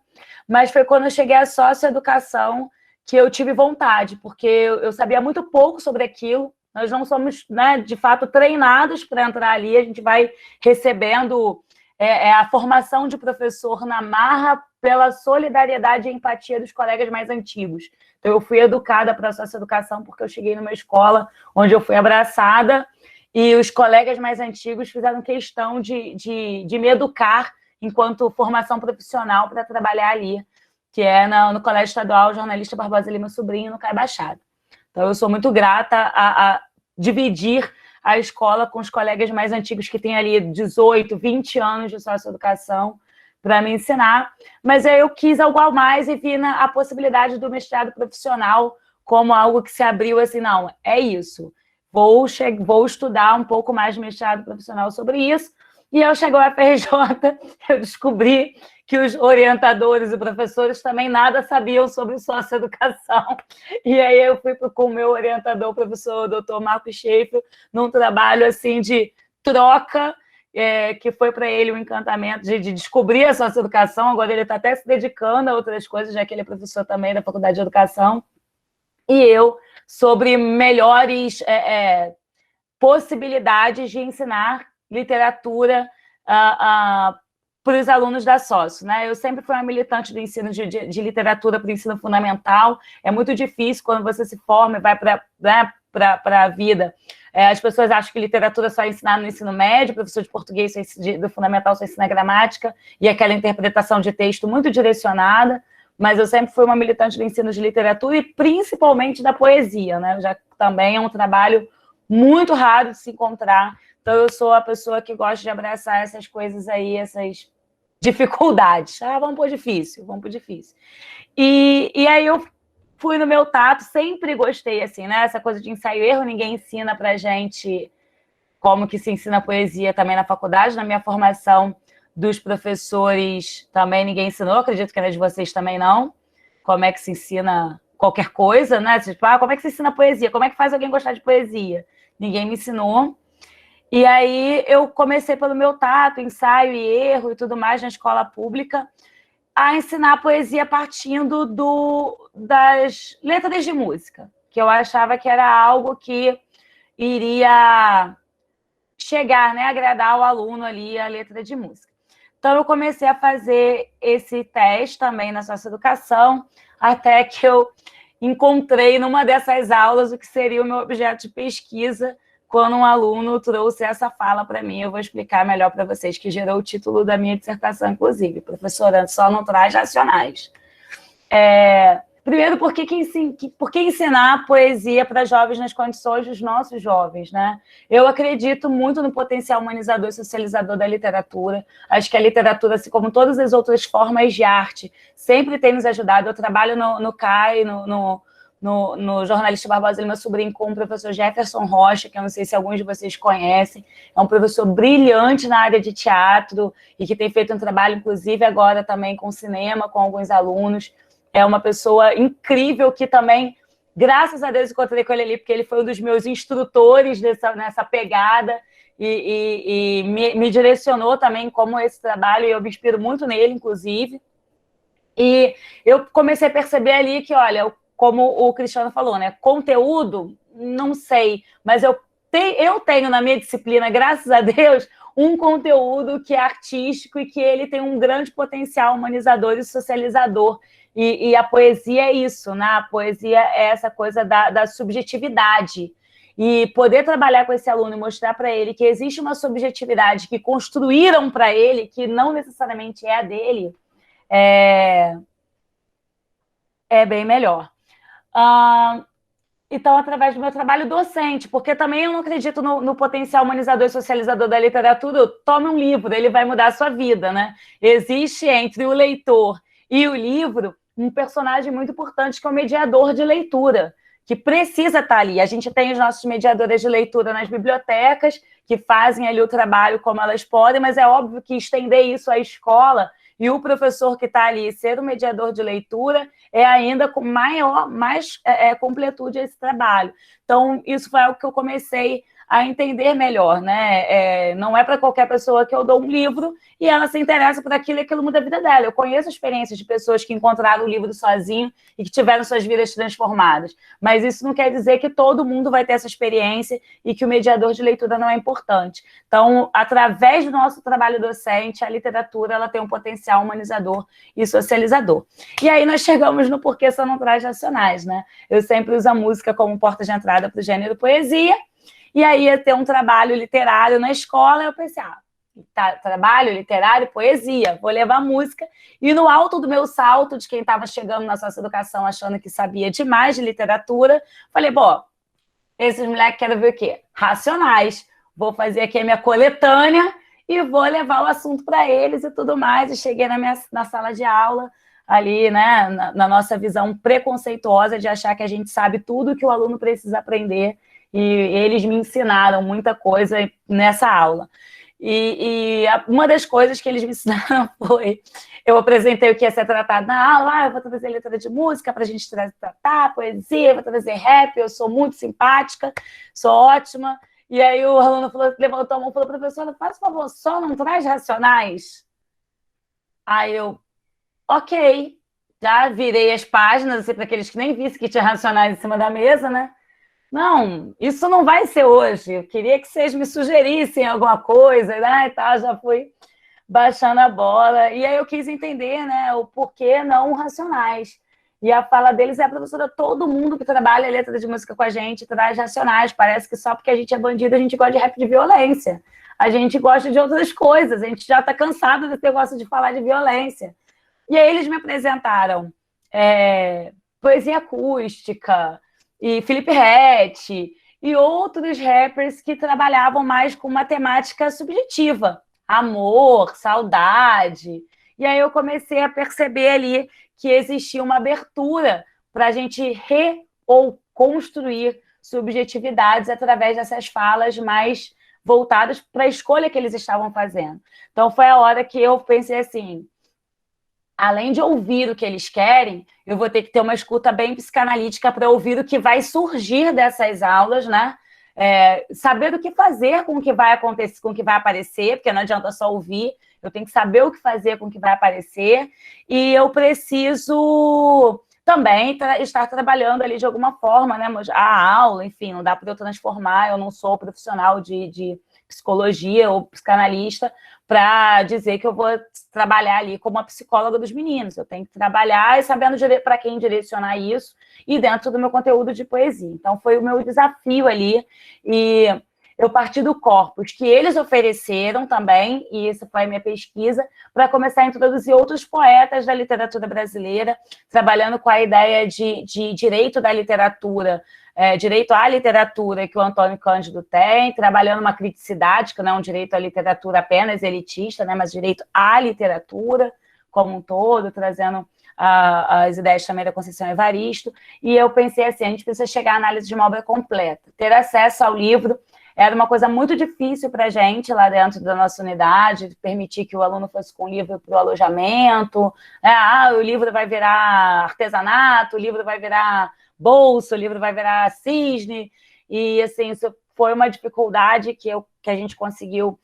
mas foi quando eu cheguei à socioeducação que eu tive vontade, porque eu sabia muito pouco sobre aquilo, nós não somos, né, de fato, treinados para entrar ali, a gente vai recebendo a formação de professor na marra pela solidariedade e empatia dos colegas mais antigos. Então, eu fui educada para a socioeducação porque eu cheguei numa escola onde eu fui abraçada e os colegas mais antigos fizeram questão de me educar enquanto formação profissional para trabalhar ali, que é no Colégio Estadual Jornalista Barbosa Lima Sobrinho, no Caio Baixado. Então, eu sou muito grata a dividir a escola com os colegas mais antigos que têm ali 18, 20 anos de socioeducação para me ensinar. Mas aí eu quis algo a mais e vi a possibilidade do mestrado profissional como algo que se abriu assim, não, é isso. Vou estudar um pouco mais de mestrado profissional sobre isso. E eu cheguei ao FRJ, eu descobri que os orientadores e professores também nada sabiam sobre socioeducação. E aí eu fui com o meu orientador, o professor Dr. Marco Schaefer, num trabalho assim de troca, que foi para ele um encantamento de descobrir a socioeducação. Agora ele está até se dedicando a outras coisas, já que ele é professor também da Faculdade de Educação. E eu, sobre melhores possibilidades de ensinar literatura para os alunos da Socio, né? Eu sempre fui uma militante do ensino de literatura para o ensino fundamental. É muito difícil quando você se forma e vai para a vida. As pessoas acham que literatura só é ensinar no ensino médio, professor de português do fundamental só ensina gramática e aquela interpretação de texto muito direcionada, mas eu sempre fui uma militante do ensino de literatura e principalmente da poesia, né? Já também é um trabalho muito raro de se encontrar. Então, eu sou a pessoa que gosta de abraçar essas coisas aí, essas dificuldades. Vamos por difícil, vamos por difícil. E aí eu fui no meu tato, sempre gostei, assim, né? Essa coisa de ensaio e erro, ninguém ensina pra gente como que se ensina poesia também na faculdade. Na minha formação dos professores também ninguém ensinou, acredito que na de vocês também não. Como é que se ensina qualquer coisa, né? Tipo, como é que você ensina poesia? Como é que faz alguém gostar de poesia? Ninguém me ensinou. E aí eu comecei pelo meu tato, ensaio e erro e tudo mais na escola pública, a ensinar poesia partindo das letras de música, que eu achava que era algo que iria chegar, né, agradar o aluno ali a letra de música. Então, eu comecei a fazer esse teste também na socioeducação, até que eu encontrei numa dessas aulas o que seria o meu objeto de pesquisa, quando um aluno trouxe essa fala para mim. Eu vou explicar melhor para vocês, que gerou o título da minha dissertação, inclusive. Professora, só não traz racionais. Primeiro, por que ensinar poesia para jovens nas condições dos nossos jovens, né? Eu acredito muito no potencial humanizador e socializador da literatura. Acho que a literatura, assim como todas as outras formas de arte, sempre tem nos ajudado. Eu trabalho no CAI, no Jornalista Barbosa Lima Sobrinho, com o professor Jefferson Rocha, que eu não sei se alguns de vocês conhecem. É um professor brilhante na área de teatro e que tem feito um trabalho, inclusive, agora também com cinema, com alguns alunos. É uma pessoa incrível que também, graças a Deus, encontrei com ele ali, porque ele foi um dos meus instrutores nessa pegada e me direcionou também como esse trabalho, e eu me inspiro muito nele, inclusive. E eu comecei a perceber ali que, olha, como o Cristiano falou, né? Conteúdo, não sei, mas eu tenho na minha disciplina, graças a Deus, um conteúdo que é artístico e que ele tem um grande potencial humanizador e socializador. E a poesia é isso, né? A poesia é essa coisa da subjetividade. E poder trabalhar com esse aluno e mostrar para ele que existe uma subjetividade que construíram para ele, que não necessariamente é a dele, é bem melhor. Então, através do meu trabalho docente, porque também eu não acredito no potencial humanizador e socializador da literatura. Tome um livro, ele vai mudar a sua vida, né? Existe entre o leitor e o livro um personagem muito importante, que é o mediador de leitura, que precisa estar ali. A gente tem os nossos mediadores de leitura nas bibliotecas, que fazem ali o trabalho como elas podem, mas é óbvio que estender isso à escola e o professor que está ali ser o mediador de leitura é ainda com mais completude esse trabalho. Então, isso foi algo que eu comecei a entender melhor, né? Não é para qualquer pessoa que eu dou um livro e ela se interessa por aquilo e aquilo muda a vida dela. Eu conheço experiências de pessoas que encontraram o livro sozinho e que tiveram suas vidas transformadas, mas isso não quer dizer que todo mundo vai ter essa experiência e que o mediador de leitura não é importante. Então, através do nosso trabalho docente, a literatura ela tem um potencial humanizador e socializador. E aí nós chegamos no porquê só não traz racionais, né? Eu sempre uso a música como porta de entrada para o gênero poesia. E aí ia ter um trabalho literário na escola, eu pensei, trabalho literário, poesia, vou levar música. E no alto do meu salto, de quem estava chegando na socioeducação achando que sabia demais de literatura, falei, bom, esses moleques querem ver o quê? Racionais. Vou fazer aqui a minha coletânea e vou levar o assunto para eles e tudo mais. E cheguei na sala de aula, ali, né, na nossa visão preconceituosa de achar que a gente sabe tudo que o aluno precisa aprender. E eles me ensinaram muita coisa nessa aula. E uma das coisas que eles me ensinaram foi... Eu apresentei o que ia ser tratado na aula. Eu vou trazer letra de música para a gente tratar, poesia, vou trazer rap, eu sou muito simpática, sou ótima. E aí o aluno levantou a mão e falou, professora, faz favor, só não traz racionais? Aí eu, ok. Já virei as páginas, assim, para aqueles que nem vissem que tinha racionais em cima da mesa, né? Não, isso não vai ser hoje. Eu queria que vocês me sugerissem alguma coisa, né? E tal, já fui baixando a bola. E aí eu quis entender, né, o porquê não racionais. E a fala deles é, professora, todo mundo que trabalha letra de música com a gente traz racionais. Parece que só porque a gente é bandido, a gente gosta de rap de violência. A gente gosta de outras coisas. A gente já está cansado desse negócio de falar de violência. E aí eles me apresentaram poesia acústica, e Felipe Ret, e outros rappers que trabalhavam mais com matemática subjetiva, amor, saudade. E aí eu comecei a perceber ali que existia uma abertura para a gente ou construir subjetividades através dessas falas mais voltadas para a escolha que eles estavam fazendo. Então foi a hora que eu pensei assim, além de ouvir o que eles querem, eu vou ter que ter uma escuta bem psicanalítica para ouvir o que vai surgir dessas aulas, né? Saber o que fazer com o que vai acontecer, com o que vai aparecer, porque não adianta só ouvir, eu tenho que saber o que fazer com o que vai aparecer, e eu preciso também estar trabalhando ali de alguma forma, né? A aula, enfim, não dá para eu transformar, eu não sou profissional de psicologia ou psicanalista para dizer que eu vou trabalhar ali como a psicóloga dos meninos. Eu tenho que trabalhar e sabendo para quem direcionar isso e dentro do meu conteúdo de poesia. Então, foi o meu desafio ali e eu parti do corpus que eles ofereceram também, e essa foi a minha pesquisa, para começar a introduzir outros poetas da literatura brasileira, trabalhando com a ideia de direito da literatura, direito à literatura que o Antônio Cândido tem, trabalhando uma criticidade, que não é um direito à literatura apenas elitista, né, mas direito à literatura como um todo, trazendo as ideias também da Conceição Evaristo, e eu pensei assim, a gente precisa chegar à análise de uma obra completa, ter acesso ao livro. Era uma coisa muito difícil para a gente lá dentro da nossa unidade, permitir que o aluno fosse com o livro para o alojamento. O livro vai virar artesanato, o livro vai virar bolsa, o livro vai virar cisne. E, assim, isso foi uma dificuldade que a gente conseguiu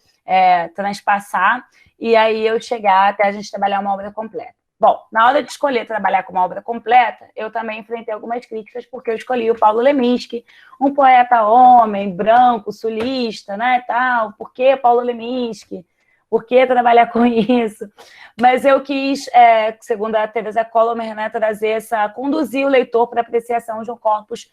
transpassar. E aí eu chegar até a gente trabalhar uma obra completa. Bom, na hora de escolher trabalhar com uma obra completa, eu também enfrentei algumas críticas, porque eu escolhi o Paulo Leminski, um poeta homem, branco, sulista, né, tal. Por que Paulo Leminski? Por que trabalhar com isso? Mas eu quis, segundo a Teresa Colomer, né, conduzir o leitor para a apreciação de um corpus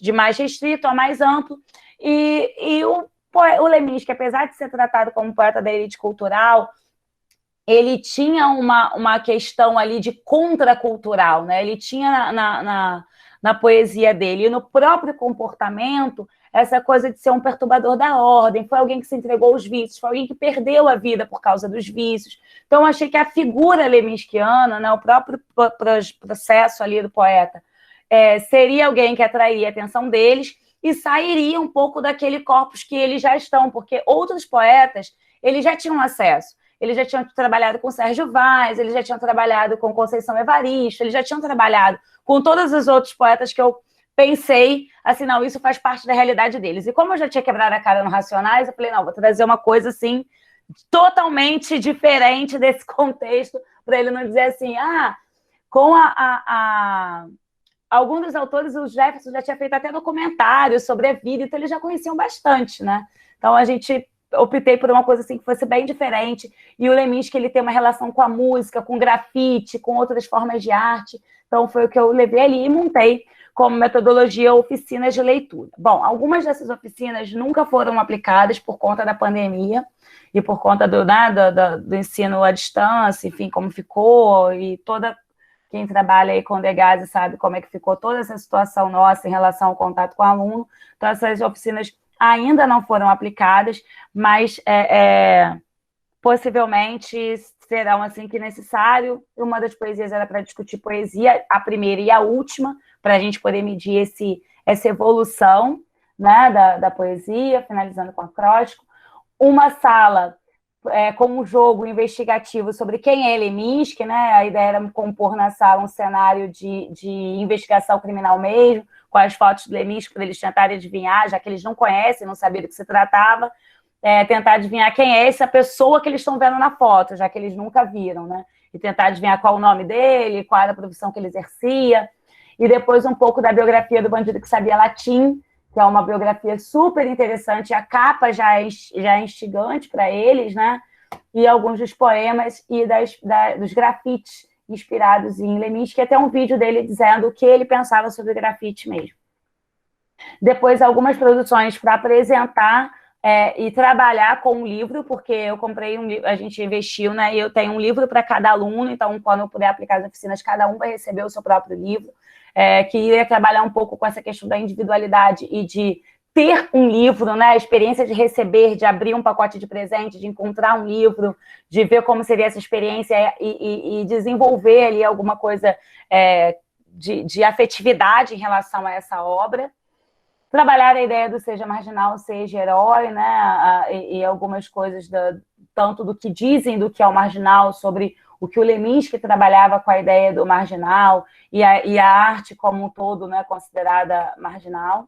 de mais restrito a mais amplo. E o Leminski, apesar de ser tratado como poeta da elite cultural, ele tinha uma questão ali de contracultural, né? Ele tinha na poesia dele, e no próprio comportamento, essa coisa de ser um perturbador da ordem, foi alguém que se entregou aos vícios, foi alguém que perdeu a vida por causa dos vícios. Então, eu achei que a figura leminskiana, né, o próprio processo ali do poeta, seria alguém que atrairia a atenção deles e sairia um pouco daquele corpus que eles já estão, porque outros poetas, eles já tinham acesso. Eles já tinham trabalhado com Sérgio Vaz, eles já tinham trabalhado com Conceição Evaristo, eles já tinham trabalhado com todos os outros poetas que eu pensei, assim, não, isso faz parte da realidade deles. E como eu já tinha quebrado a cara no Racionais, eu falei, não, vou trazer uma coisa, assim, totalmente diferente desse contexto, para ele não dizer assim, com alguns dos autores, o Jefferson já tinha feito até documentários sobre a vida, então eles já conheciam bastante, né? Então, optei por uma coisa assim que fosse bem diferente, e o Leminski, ele tem uma relação com a música, com grafite, com outras formas de arte, então foi o que eu levei ali e montei como metodologia oficinas de leitura. Bom, algumas dessas oficinas nunca foram aplicadas por conta da pandemia e por conta do ensino à distância, enfim, como ficou, e quem trabalha aí com o Degasse sabe como é que ficou toda essa situação nossa em relação ao contato com o aluno, então essas oficinas ainda não foram aplicadas, mas possivelmente serão assim que necessário. Uma das poesias era para discutir poesia, a primeira e a última, para a gente poder medir essa evolução, né, da poesia, finalizando com acróstico. Uma sala com um jogo investigativo sobre quem é Leminski, né? A ideia era compor na sala um cenário de investigação criminal mesmo, com as fotos do Leminski, para eles tentarem adivinhar, já que eles não conhecem, não sabiam do que se tratava, tentar adivinhar quem é essa pessoa que eles estão vendo na foto, já que eles nunca viram, né? E tentar adivinhar qual o nome dele, qual era a profissão que ele exercia, e depois um pouco da biografia do bandido que sabia latim, que é uma biografia super interessante, a capa já é instigante para eles, né? E alguns dos poemas e dos grafites inspirados em Leminski, até um vídeo dele dizendo o que ele pensava sobre grafite mesmo. Depois, algumas produções para apresentar e trabalhar com um livro, porque eu comprei um livro, a gente investiu, né? E eu tenho um livro para cada aluno, então, quando eu puder aplicar as oficinas, cada um vai receber o seu próprio livro. Que iria trabalhar um pouco com essa questão da individualidade e de ter um livro, né? A experiência de receber, de abrir um pacote de presente, de encontrar um livro, de ver como seria essa experiência e desenvolver ali alguma coisa de afetividade em relação a essa obra. Trabalhar a ideia do seja marginal, seja herói, né? E algumas coisas tanto do que dizem do que é o marginal, sobre o que o Leminski trabalhava com a ideia do marginal e a arte como um todo, né, considerada marginal.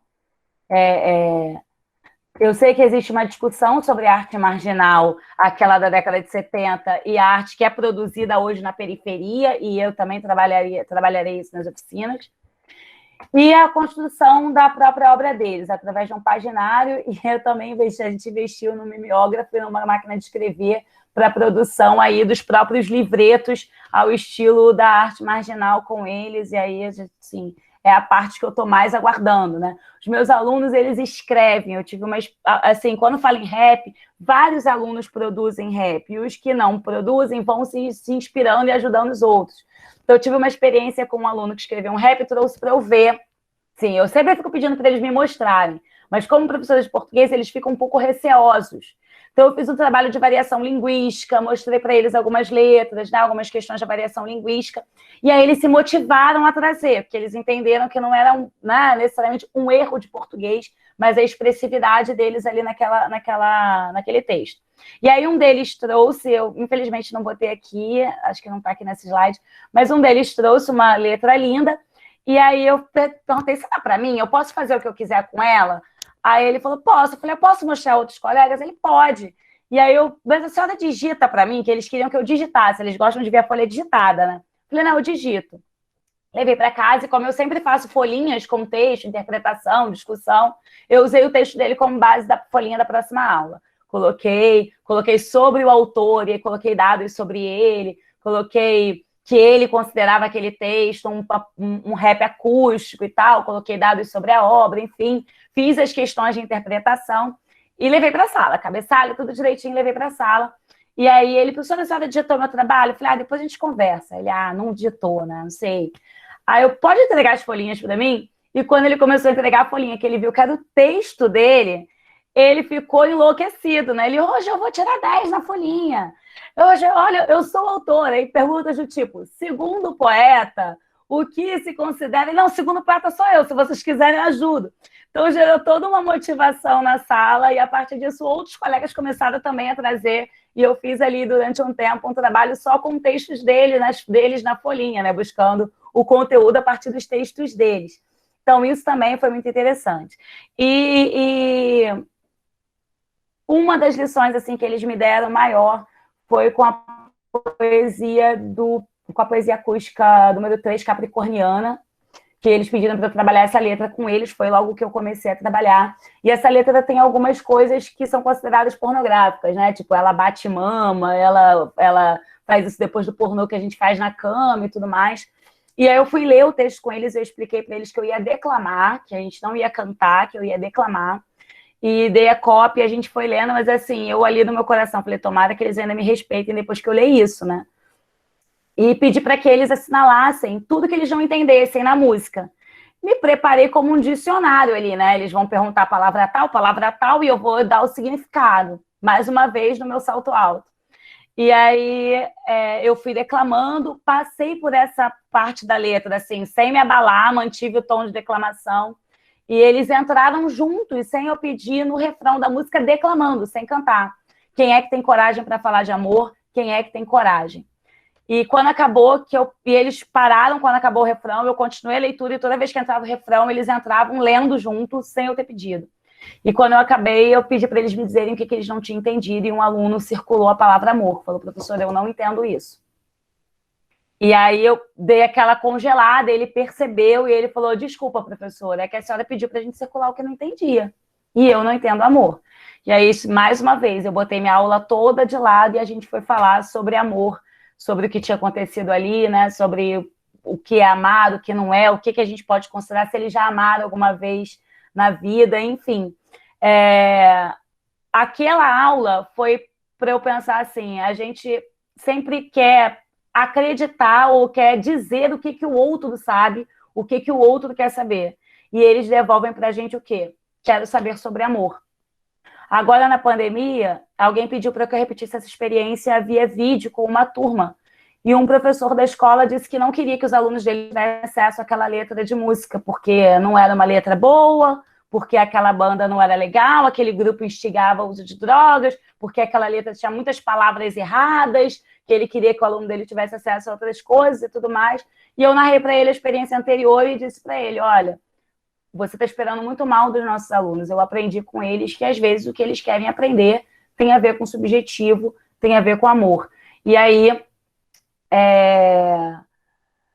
Eu sei que existe uma discussão sobre a arte marginal, aquela da década de 70, e a arte que é produzida hoje na periferia, e eu também trabalharei isso nas oficinas. E a construção da própria obra deles, através de um paginário, e eu também a gente investiu no mimeógrafo e numa máquina de escrever para a produção aí dos próprios livretos ao estilo da arte marginal com eles, e aí, assim, é a parte que eu estou mais aguardando, né? Os meus alunos, eles escrevem, eu tive umas, assim, quando falo em rap, vários alunos produzem rap, e os que não produzem vão se inspirando e ajudando os outros. Então, eu tive uma experiência com um aluno que escreveu um rap e trouxe para eu ver. Sim, eu sempre fico pedindo para eles me mostrarem, mas como professores de português, eles ficam um pouco receosos. Então, eu fiz um trabalho de variação linguística, mostrei para eles algumas letras, né, algumas questões de variação linguística, e aí eles se motivaram a trazer, porque eles entenderam que não era necessariamente um erro de português, mas a expressividade deles ali naquele texto. E aí um deles trouxe, eu infelizmente não botei aqui, acho que não está aqui nesse slide, mas um deles trouxe uma letra linda, e aí eu perguntei, será para mim? Eu posso fazer o que eu quiser com ela? Aí ele falou, posso. Eu falei, eu posso mostrar a outros colegas? Ele pode. E aí mas a senhora digita para mim, que eles queriam que eu digitasse, eles gostam de ver a folha digitada, né? Eu falei, não, eu digito. Levei para casa e como eu sempre faço folhinhas com texto, interpretação, discussão, eu usei o texto dele como base da folhinha da próxima aula. Coloquei sobre o autor, e coloquei dados sobre ele, coloquei que ele considerava aquele texto um rap acústico e tal, coloquei dados sobre a obra, enfim, fiz as questões de interpretação e levei para a sala, cabeçalho, tudo direitinho, levei para a sala. E aí ele, professora, a senhora digitou meu trabalho? Eu falei, depois a gente conversa. Ele, não digitou, né, não sei. Aí eu, pode entregar as folhinhas para mim? E quando ele começou a entregar a folhinha, que ele viu que era o texto dele, ele ficou enlouquecido, né? Ele, hoje eu vou tirar 10 na folhinha. Hoje, olha, eu sou autora. E perguntas do tipo, segundo o poeta, o que se considera... Não, segundo o poeta sou eu, se vocês quiserem eu ajudo. Então gerou toda uma motivação na sala e a partir disso outros colegas começaram também a trazer e eu fiz ali durante um tempo um trabalho só com textos deles na folhinha, né? Buscando o conteúdo a partir dos textos deles. Então isso também foi muito interessante. E uma das lições assim que eles me deram maior foi com a poesia acústica número 3, Capricorniana, que eles pediram para eu trabalhar essa letra com eles, foi logo que eu comecei a trabalhar. E essa letra tem algumas coisas que são consideradas pornográficas, né? Tipo, ela bate mama, ela faz isso depois do pornô que a gente faz na cama e tudo mais. E aí eu fui ler o texto com eles, eu expliquei para eles que eu ia declamar, que a gente não ia cantar, que eu ia declamar. E dei a cópia, a gente foi lendo, mas assim, eu ali no meu coração falei, tomara que eles ainda me respeitem depois que eu ler isso, né? E pedi para que eles assinalassem tudo que eles não entendessem na música. Me preparei como um dicionário ali, né? Eles vão perguntar a palavra tal, e eu vou dar o significado, mais uma vez no meu salto alto. E aí eu fui declamando, passei por essa parte da letra, assim, sem me abalar, mantive o tom de declamação. E eles entraram juntos, sem eu pedir, no refrão da música, declamando, sem cantar. Quem é que tem coragem para falar de amor? Quem é que tem coragem? E quando acabou, e eles pararam quando acabou o refrão, eu continuei a leitura, e toda vez que entrava o refrão, eles entravam lendo junto, sem eu ter pedido. E quando eu acabei, eu pedi para eles me dizerem o que eles não tinham entendido, e um aluno circulou a palavra amor. Falou, professor, eu não entendo isso. E aí eu dei aquela congelada, ele percebeu, e ele falou, desculpa, professora, é que a senhora pediu para a gente circular o que eu não entendia. E eu não entendo amor. E aí, mais uma vez, eu botei minha aula toda de lado, e a gente foi falar sobre amor, sobre o que tinha acontecido ali, né? Sobre o que é amar, o que não é, o que a gente pode considerar, se eles já amaram alguma vez na vida, enfim. Aquela aula foi para eu pensar assim, a gente sempre quer acreditar ou quer dizer o que o outro sabe, o que o outro quer saber. E eles devolvem para a gente o quê? Quero saber sobre amor. Agora, na pandemia, alguém pediu para que eu repetisse essa experiência via vídeo com uma turma. E um professor da escola disse que não queria que os alunos dele tivessem acesso àquela letra de música, porque não era uma letra boa, porque aquela banda não era legal, aquele grupo instigava o uso de drogas, porque aquela letra tinha muitas palavras erradas, que ele queria que o aluno dele tivesse acesso a outras coisas e tudo mais. E eu narrei para ele a experiência anterior e disse para ele, olha, você está esperando muito mal dos nossos alunos. Eu aprendi com eles que, às vezes, o que eles querem aprender tem a ver com subjetivo, tem a ver com amor. E aí,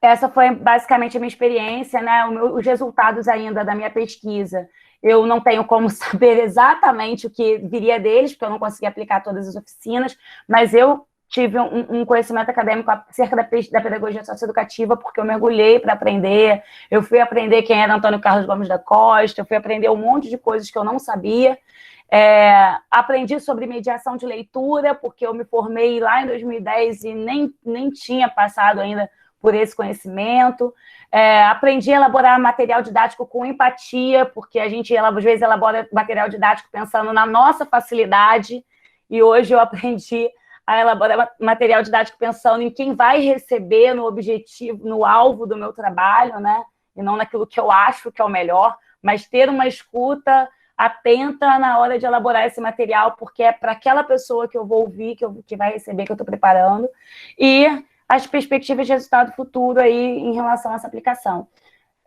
essa foi basicamente a minha experiência, né? Os resultados ainda da minha pesquisa. Eu não tenho como saber exatamente o que viria deles, porque eu não consegui aplicar todas as oficinas, mas eu tive um conhecimento acadêmico acerca da pedagogia socioeducativa, porque eu mergulhei para aprender, eu fui aprender quem era Antônio Carlos Gomes da Costa, eu fui aprender um monte de coisas que eu não sabia. Aprendi sobre mediação de leitura, porque eu me formei lá em 2010 e nem tinha passado ainda por esse conhecimento. Aprendi a elaborar material didático com empatia, porque a gente, às vezes, elabora material didático pensando na nossa facilidade, e hoje eu aprendi a elaborar material didático pensando em quem vai receber no objetivo, no alvo do meu trabalho, né? E não naquilo que eu acho que é o melhor, mas ter uma escuta atenta na hora de elaborar esse material, porque é para aquela pessoa que eu vou ouvir, que vai receber, que eu estou preparando, e as perspectivas de resultado futuro aí em relação a essa aplicação.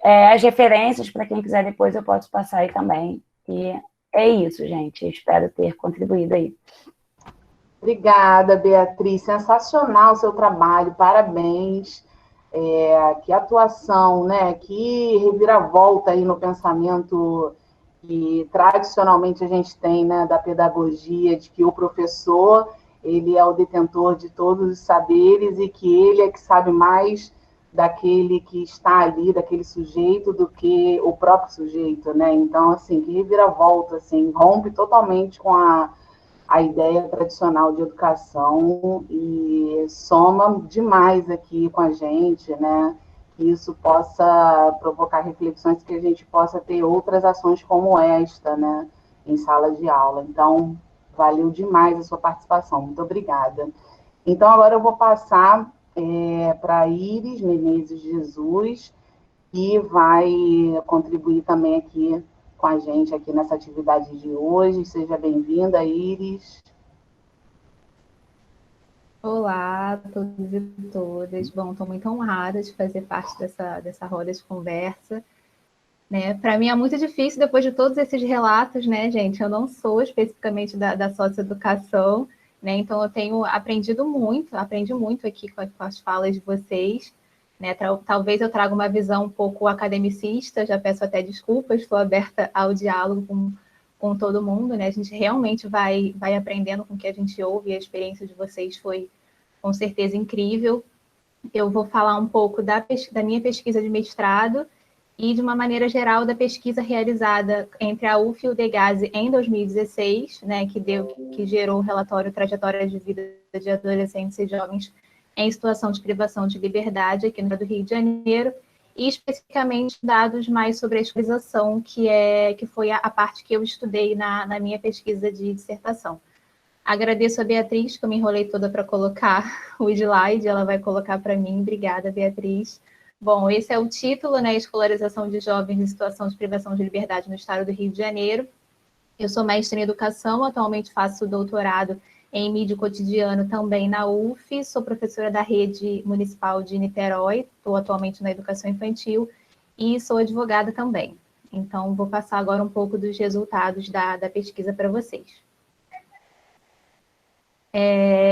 As referências, para quem quiser depois, eu posso passar aí também. E é isso, gente. Espero ter contribuído aí. Obrigada, Beatriz. Sensacional o seu trabalho, parabéns. Que atuação, né? Que reviravolta aí no pensamento que tradicionalmente a gente tem, né, da pedagogia, de que o professor ele é o detentor de todos os saberes e que ele é que sabe mais daquele que está ali, daquele sujeito, do que o próprio sujeito, né? Então, assim, que reviravolta, assim, rompe totalmente com a ideia tradicional de educação e soma demais aqui com a gente, né? Que isso possa provocar reflexões, que a gente possa ter outras ações como esta, né? Em sala de aula. Então, valeu demais a sua participação. Muito obrigada. Então, agora eu vou passar para a Iris Menezes Jesus, que vai contribuir também aqui com a gente aqui nessa atividade de hoje. Seja bem-vinda, Iris. Olá a todos e todas. Bom, estou muito honrada de fazer parte dessa roda de conversa. Né? Para mim é muito difícil, depois de todos esses relatos, né, gente? Eu não sou especificamente da socioeducação, né? Então eu tenho aprendi muito aqui com as falas de vocês. Né? Talvez eu traga uma visão um pouco academicista, já peço até desculpas, estou aberta ao diálogo com todo mundo, né? A gente realmente vai aprendendo com o que a gente ouve, e a experiência de vocês foi, com certeza, incrível. Eu vou falar um pouco da minha pesquisa de mestrado e, de uma maneira geral, da pesquisa realizada entre a UF e o Degase em 2016, né, que gerou o relatório Trajetória de Vida de Adolescentes e Jovens em Situação de Privação de Liberdade, aqui no Rio de Janeiro, e especificamente dados mais sobre a escolarização, que foi a parte que eu estudei na minha pesquisa de dissertação. Agradeço a Beatriz, que eu me enrolei toda para colocar o slide, ela vai colocar para mim. Obrigada, Beatriz. Bom, esse é o título, né? Escolarização de jovens em situação de privação de liberdade no estado do Rio de Janeiro. Eu sou mestre em educação, atualmente faço doutorado em mídia cotidiano também na UF, sou professora da rede municipal de Niterói, estou atualmente na educação infantil e sou advogada também. Então, vou passar agora um pouco dos resultados da pesquisa para vocês.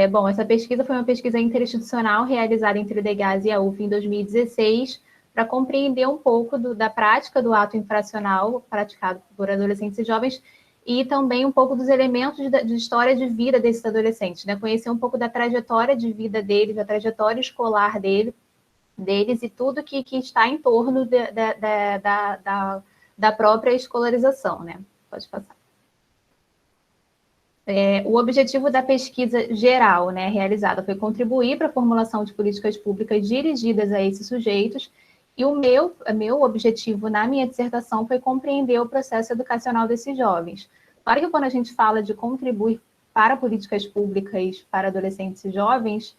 Bom, essa pesquisa foi uma pesquisa interinstitucional realizada entre o Degase e a UF em 2016, para compreender um pouco da prática do ato infracional praticado por adolescentes e jovens, e também um pouco dos elementos de história de vida desses adolescentes, né? Conhecer um pouco da trajetória de vida deles, da trajetória escolar deles e tudo que está em torno da própria escolarização, né? Pode passar. O objetivo da pesquisa geral, né, realizada, foi contribuir para a formulação de políticas públicas dirigidas a esses sujeitos, e o meu objetivo na minha dissertação foi compreender o processo educacional desses jovens. Claro que quando a gente fala de contribuir para políticas públicas para adolescentes e jovens,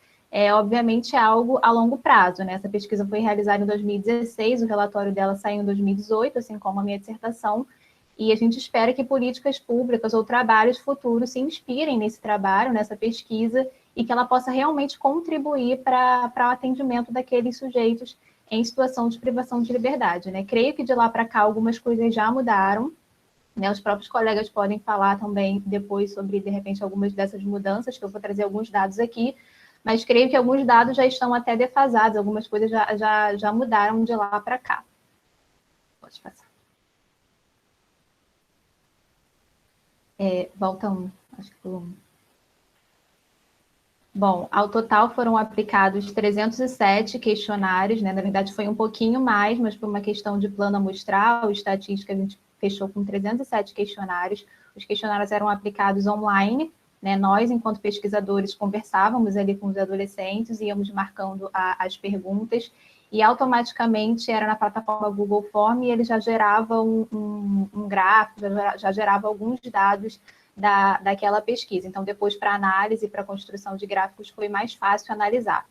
obviamente é algo a longo prazo, né? Essa pesquisa foi realizada em 2016, o relatório dela saiu em 2018, assim como a minha dissertação, e a gente espera que políticas públicas ou trabalhos futuros se inspirem nesse trabalho, nessa pesquisa, e que ela possa realmente contribuir para o atendimento daqueles sujeitos em situação de privação de liberdade, né? Creio que de lá para cá algumas coisas já mudaram, né? Os próprios colegas podem falar também depois sobre, de repente, algumas dessas mudanças, que eu vou trazer alguns dados aqui, mas creio que alguns dados já estão até defasados, algumas coisas já mudaram de lá para cá. Pode passar. Volta um, acho que pulou um. Bom, ao total foram aplicados 307 questionários, né? Na verdade, foi um pouquinho mais, mas por uma questão de plano amostral, estatística, a gente fechou com 307 questionários. Os questionários eram aplicados online, né? Nós, enquanto pesquisadores, conversávamos ali com os adolescentes, íamos marcando as perguntas, e automaticamente era na plataforma Google Form, e ele já gerava um gráfico, já gerava alguns dados daquela pesquisa. Então, depois, para análise, para construção de gráficos, foi mais fácil analisar.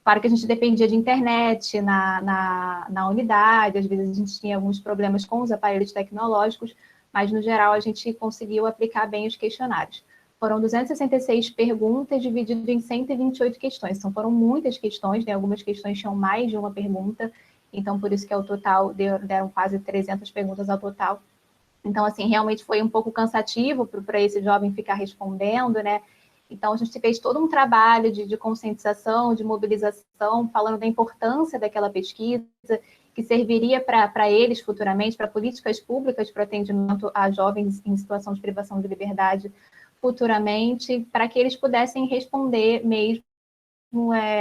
Claro que a gente dependia de internet na unidade, às vezes a gente tinha alguns problemas com os aparelhos tecnológicos, mas, no geral, a gente conseguiu aplicar bem os questionários. Foram 266 perguntas, dividido em 128 questões. Então, foram muitas questões, né? Algumas questões tinham mais de uma pergunta, então, por isso que ao total, deram quase 300 perguntas ao total. Então, assim, realmente foi um pouco cansativo para esse jovem ficar respondendo, né? Então, a gente fez todo um trabalho de conscientização, de mobilização, falando da importância daquela pesquisa, que serviria para eles futuramente, para políticas públicas para atendimento a jovens em situação de privação de liberdade futuramente, para que eles pudessem responder mesmo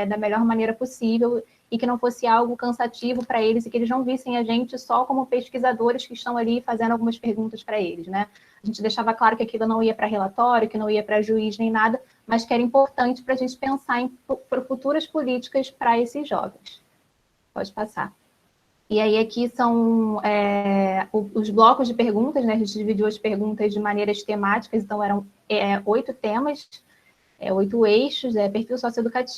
da melhor maneira possível, e que não fosse algo cansativo para eles, e que eles não vissem a gente só como pesquisadores que estão ali fazendo algumas perguntas para eles, né? A gente deixava claro que aquilo não ia para relatório, que não ia para juiz nem nada, mas que era importante para a gente pensar em futuras políticas para esses jovens. Pode passar. E aí aqui são os blocos de perguntas, né? A gente dividiu as perguntas de maneiras temáticas, então eram 8 temas, 8 eixos, perfil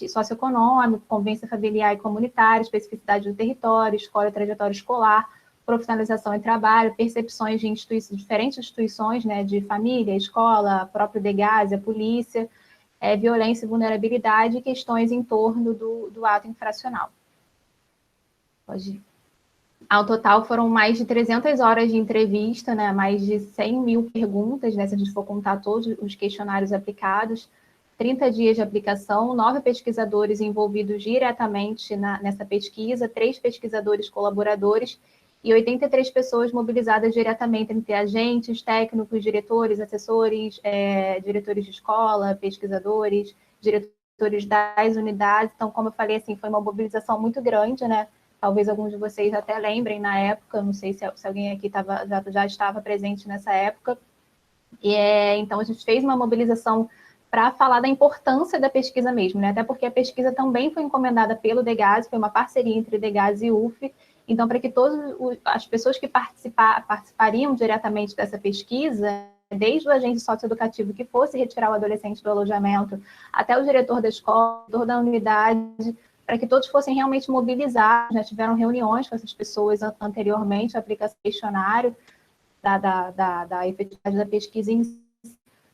socioeconômico, convivência familiar e comunitária, especificidade do território, escola e trajetória escolar, profissionalização e trabalho, percepções de diferentes instituições, né, de família, escola, próprio DEGASE, a polícia, violência e vulnerabilidade, e questões em torno do ato infracional. Pode ir. Ao total, foram mais de 300 horas de entrevista, né, mais de 100 mil perguntas, né, se a gente for contar todos os questionários aplicados, 30 dias de aplicação, 9 pesquisadores envolvidos diretamente nessa pesquisa, 3 pesquisadores colaboradores e 83 pessoas mobilizadas diretamente entre agentes, técnicos, diretores, assessores, diretores de escola, pesquisadores, diretores das unidades. Então, como eu falei, assim, foi uma mobilização muito grande, né? Talvez alguns de vocês até lembrem na época, não sei se alguém aqui já estava presente nessa época. Então, a gente fez uma mobilização para falar da importância da pesquisa mesmo, né? Até porque a pesquisa também foi encomendada pelo DEGASE, foi uma parceria entre DEGASE e UF, então para que todas as pessoas que participariam diretamente dessa pesquisa, desde o agente socioeducativo que fosse retirar o adolescente do alojamento, até o diretor da escola, o diretor da unidade, para que todos fossem realmente mobilizados, já tiveram reuniões com essas pessoas anteriormente, a aplicação do questionário, da efetividade da pesquisa em si,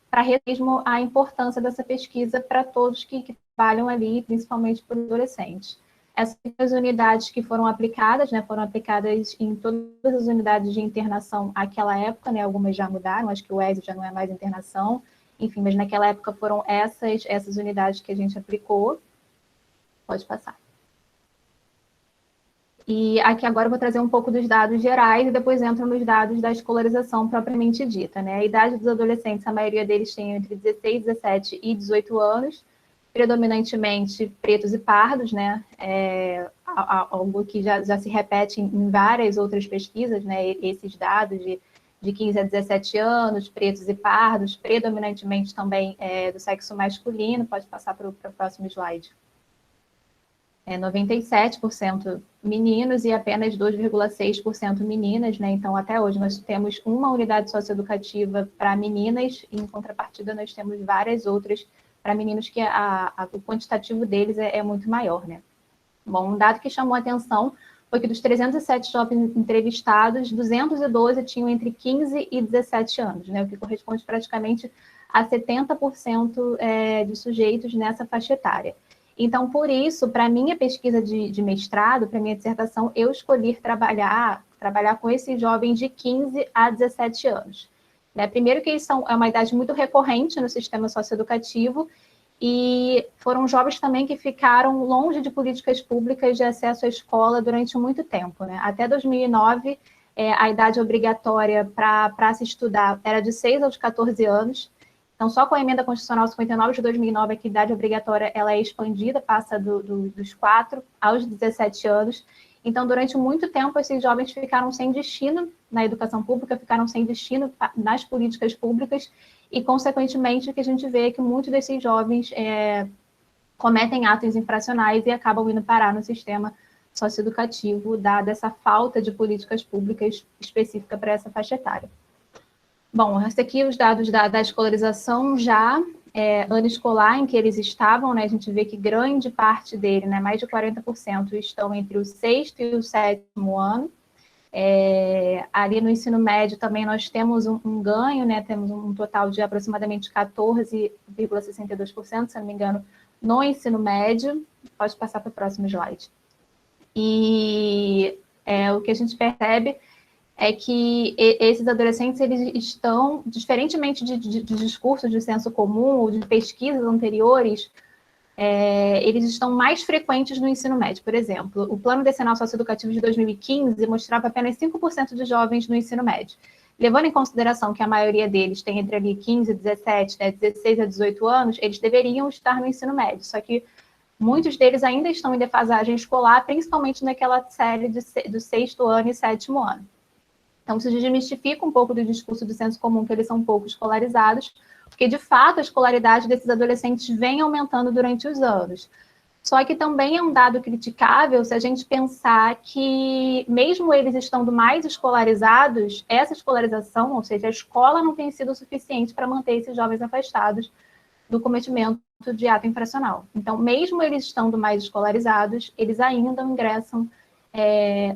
para mesmo a importância dessa pesquisa para todos que trabalham ali, principalmente para os adolescentes. Essas unidades que foram aplicadas, né, foram aplicadas em todas as unidades de internação naquela época, né, algumas já mudaram, acho que o ESI já não é mais internação, enfim, mas naquela época foram essas unidades que a gente aplicou. Pode passar. E aqui agora eu vou trazer um pouco dos dados gerais e depois entro nos dados da escolarização propriamente dita, né? A idade dos adolescentes, a maioria deles tem entre 16, 17 e 18 anos, predominantemente pretos e pardos, né? Algo que já se repete em várias outras pesquisas, né? Esses dados de 15 a 17 anos, pretos e pardos, predominantemente também do sexo masculino. Pode passar para o próximo slide. 97% meninos e apenas 2,6% meninas, né? Então, até hoje, nós temos uma unidade socioeducativa para meninas, e, em contrapartida, nós temos várias outras para meninos, que o quantitativo deles é muito maior, né? Bom, um dado que chamou a atenção foi que dos 307 jovens entrevistados, 212 tinham entre 15 e 17 anos, né, o que corresponde praticamente a 70% de sujeitos nessa faixa etária. Então, por isso, para a minha pesquisa de mestrado, para a minha dissertação, eu escolhi trabalhar com esses jovens de 15 a 17 anos. Né? Primeiro que eles é uma idade muito recorrente no sistema socioeducativo, e foram jovens também que ficaram longe de políticas públicas de acesso à escola durante muito tempo. Né? Até 2009, a idade obrigatória para se estudar era de 6 aos 14 anos. Então, só com a Emenda Constitucional 59 de 2009 é que a idade obrigatória ela é expandida, passa dos 4 aos 17 anos. Então, durante muito tempo, esses jovens ficaram sem destino na educação pública, ficaram sem destino nas políticas públicas, e, consequentemente, o que a gente vê é que muitos desses jovens cometem atos infracionais e acabam indo parar no sistema socioeducativo, dada essa falta de políticas públicas específicas para essa faixa etária. Bom, esse aqui os dados da escolarização já, ano escolar em que eles estavam, né, a gente vê que grande parte dele, né, mais de 40%, estão entre o 6º e o 7º ano. Ali no ensino médio também nós temos um ganho, né, temos um total de aproximadamente 14,62%, se não me engano, no ensino médio. Pode passar para o próximo slide. E o que a gente percebe é que esses adolescentes, eles estão, diferentemente de discursos de senso comum ou de pesquisas anteriores, eles estão mais frequentes no ensino médio. Por exemplo, o Plano Decenal Socioeducativo de 2015 mostrava apenas 5% de jovens no ensino médio. Levando em consideração que a maioria deles tem entre ali 15 e 17, né, 16 a 18 anos, eles deveriam estar no ensino médio, só que muitos deles ainda estão em defasagem escolar, principalmente naquela série do 6º ano e 7º ano. Então, isso desmistifica um pouco do discurso do senso comum, que eles são pouco escolarizados, porque, de fato, a escolaridade desses adolescentes vem aumentando durante os anos. Só que também é um dado criticável se a gente pensar que, mesmo eles estando mais escolarizados, essa escolarização, ou seja, a escola não tem sido suficiente para manter esses jovens afastados do cometimento de ato infracional. Então, mesmo eles estando mais escolarizados, eles ainda ingressam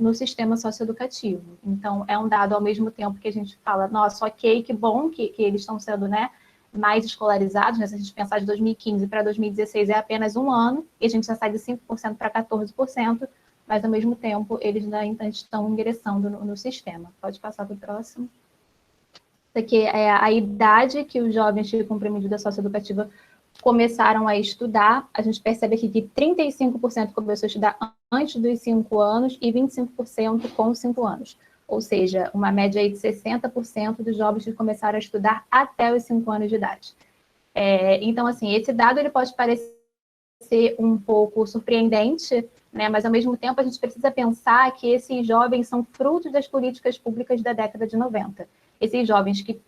no sistema socioeducativo. Então, é um dado ao mesmo tempo que a gente fala, nossa, ok, que bom que eles estão sendo, né, mais escolarizados, né? Se a gente pensar de 2015 para 2016 é apenas um ano, e a gente já sai de 5% para 14%, mas ao mesmo tempo eles ainda estão ingressando no sistema. Pode passar para o próximo. Isso aqui é a idade que os jovens que cumprem medida socioeducativa começaram a estudar. A gente percebe aqui que 35% começou a estudar antes dos 5 anos e 25% com 5 anos. Ou seja, uma média aí de 60% dos jovens que começaram a estudar até os 5 anos de idade. Então, assim, esse dado ele pode parecer um pouco surpreendente, né? Mas, ao mesmo tempo, a gente precisa pensar que esses jovens são frutos das políticas públicas da década de 90. Esses jovens que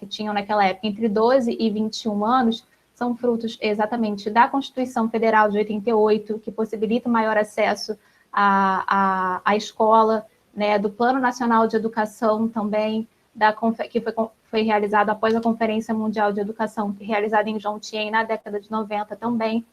tinham naquela época entre 12 e 21 anos, são frutos exatamente da Constituição Federal de 88, que possibilita o maior acesso à escola, né, do Plano Nacional de Educação também, que foi realizado após a Conferência Mundial de Educação, realizada em Jomtien na década de 90 também.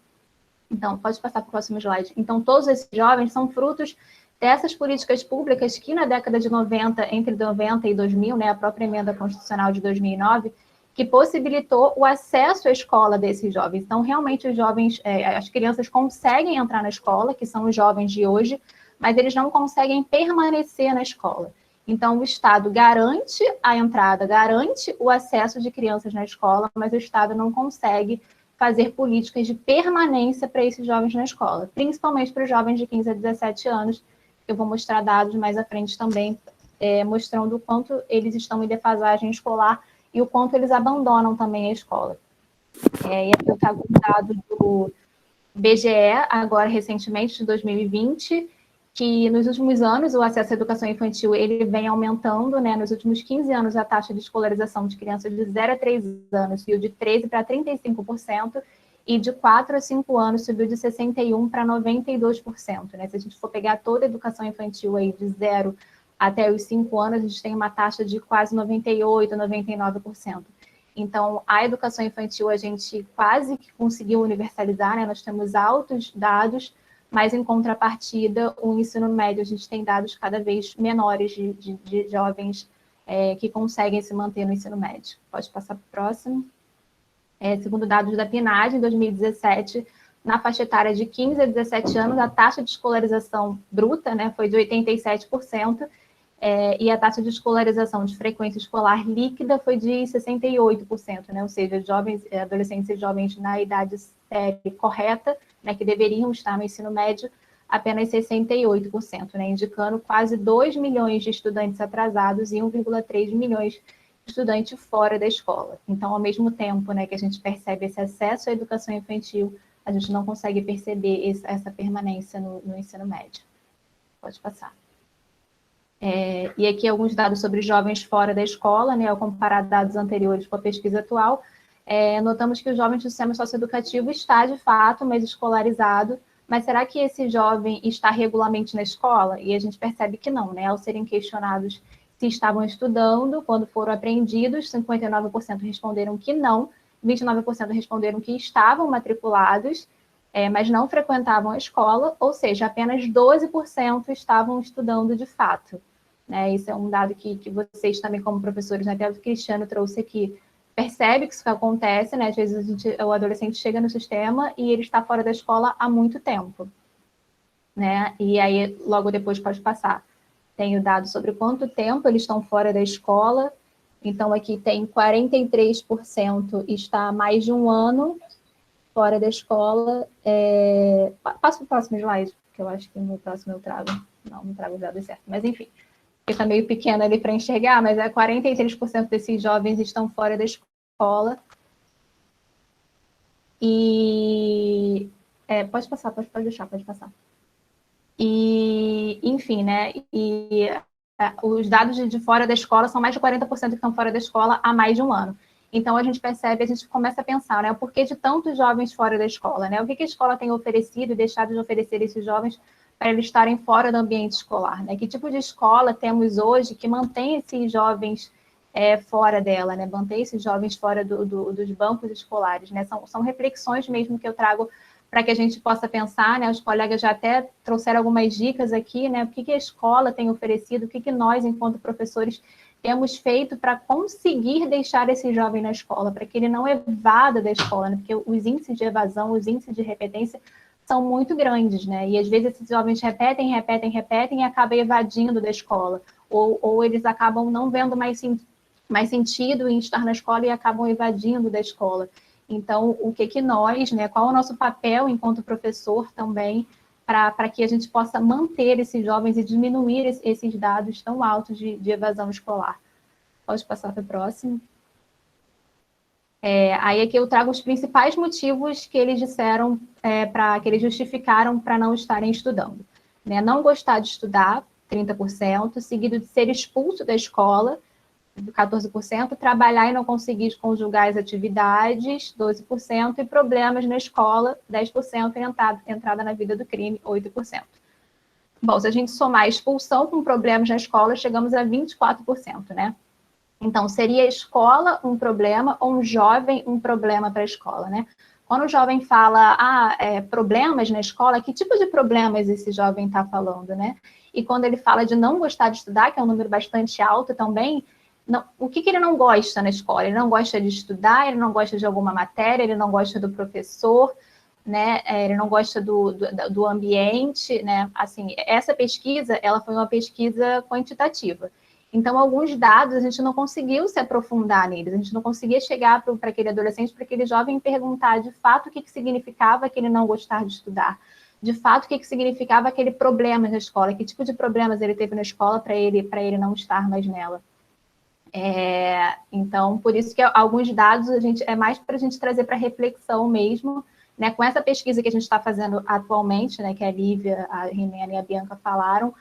Então, pode passar para o próximo slide. Então, todos esses jovens são frutos dessas políticas públicas que na década de 90, entre 90 e 2000, né, a própria Emenda Constitucional de 2009, que possibilitou o acesso à escola desses jovens. Então, realmente, os jovens, as crianças conseguem entrar na escola, que são os jovens de hoje, mas eles não conseguem permanecer na escola. Então, o Estado garante a entrada, garante o acesso de crianças na escola, mas o Estado não consegue fazer políticas de permanência para esses jovens na escola, principalmente para os jovens de 15 a 17 anos. Eu vou mostrar dados mais à frente também, mostrando o quanto eles estão em defasagem escolar e o quanto eles abandonam também a escola. E eu trago um dado do BGE, agora recentemente, de 2020, que nos últimos anos o acesso à educação infantil ele vem aumentando, né? Nos últimos 15 anos a taxa de escolarização de crianças de 0 a 3 anos subiu de 13% para 35%, e de 4 a 5 anos subiu de 61% para 92%. Né? Se a gente for pegar toda a educação infantil aí de 0 até os 5 anos, a gente tem uma taxa de quase 98%, 99%. Então, a educação infantil a gente quase que conseguiu universalizar, né? Nós temos altos dados, mas em contrapartida, o ensino médio, a gente tem dados cada vez menores de jovens que conseguem se manter no ensino médio. Pode passar para o próximo. Segundo dados da PNAD, em 2017, na faixa etária de 15 a 17 anos, a taxa de escolarização bruta, né, foi de 87%, e a taxa de escolarização de frequência escolar líquida foi de 68%, né, ou seja, adolescentes e jovens na idade correta, né, que deveriam estar no ensino médio, apenas 68%, né, indicando quase 2 milhões de estudantes atrasados e 1,3 milhões de estudantes fora da escola. Então, ao mesmo tempo, né, que a gente percebe esse acesso à educação infantil, a gente não consegue perceber essa permanência no ensino médio. Pode passar. E aqui alguns dados sobre jovens fora da escola, né, ao comparar dados anteriores com a pesquisa atual, notamos que os jovens do sistema socioeducativo está, de fato, mais escolarizado, mas será que esse jovem está regularmente na escola? E a gente percebe que não, né? Ao serem questionados se estavam estudando, quando foram apreendidos, 59% responderam que não, 29% responderam que estavam matriculados, mas não frequentavam a escola, ou seja, apenas 12% estavam estudando de fato. Né? Isso é um dado que vocês também, como professores, né, até o Cristiano trouxe aqui, percebe que isso acontece, né? Às vezes o adolescente chega no sistema e ele está fora da escola há muito tempo. Né? E aí, logo depois, pode passar. Tenho dados sobre quanto tempo eles estão fora da escola. Então, aqui tem 43% está há mais de um ano fora da escola. Passa para o próximo slide, porque eu acho que no próximo eu trago. Não trago os dados certos, mas enfim. Porque está meio pequeno ali para enxergar, mas 43% desses jovens estão fora da escola. E... pode passar, pode deixar, pode passar. E, enfim, né? E os dados de fora da escola são mais de 40% que estão fora da escola há mais de um ano. Então, a gente percebe, a gente começa a pensar, né? O porquê de tantos jovens fora da escola, né? O que a escola tem oferecido e deixado de oferecer a esses jovens para eles estarem fora do ambiente escolar, né? Que tipo de escola temos hoje que mantém esses jovens fora dela, né? Mantém esses jovens fora dos bancos escolares, né? São reflexões mesmo que eu trago para que a gente possa pensar, né? Os colegas já até trouxeram algumas dicas aqui, né? O que a escola tem oferecido, o que nós, enquanto professores, temos feito para conseguir deixar esse jovem na escola, para que ele não evada da escola, né? Porque os índices de evasão, os índices de repetência são muito grandes, né? E às vezes esses jovens repetem e acabam evadindo da escola, ou eles acabam não vendo mais sentido em estar na escola e acabam evadindo da escola. Então, o que nós, né? Qual é o nosso papel enquanto professor também para que a gente possa manter esses jovens e diminuir esses dados tão altos de evasão escolar? Pode passar para o próximo. Aí aqui eu trago os principais motivos que eles disseram, que eles justificaram para não estarem estudando. Né? Não gostar de estudar, 30%, seguido de ser expulso da escola, 14%, trabalhar e não conseguir conjugar as atividades, 12%, e problemas na escola, 10%, e entrada na vida do crime, 8%. Bom, se a gente somar a expulsão com problemas na escola, chegamos a 24%, né? Então, seria a escola um problema ou um jovem um problema para a escola, né? Quando o jovem fala, problemas na escola, que tipo de problemas esse jovem está falando, né? E quando ele fala de não gostar de estudar, que é um número bastante alto também, o que ele não gosta na escola? Ele não gosta de estudar, ele não gosta de alguma matéria, ele não gosta do professor, né? Ele não gosta do ambiente, né? Assim, essa pesquisa, ela foi uma pesquisa quantitativa. Então, alguns dados a gente não conseguiu se aprofundar neles, a gente não conseguia chegar para aquele adolescente, para aquele jovem, perguntar de fato o que significava aquele não gostar de estudar, de fato o que significava aquele problema na escola, que tipo de problemas ele teve na escola para ele não estar mais nela. Então, por isso que alguns dados é mais para a gente trazer para reflexão mesmo, né? Com essa pesquisa que a gente está fazendo atualmente, né, que a Lívia, a Rimena e a Bianca falaram,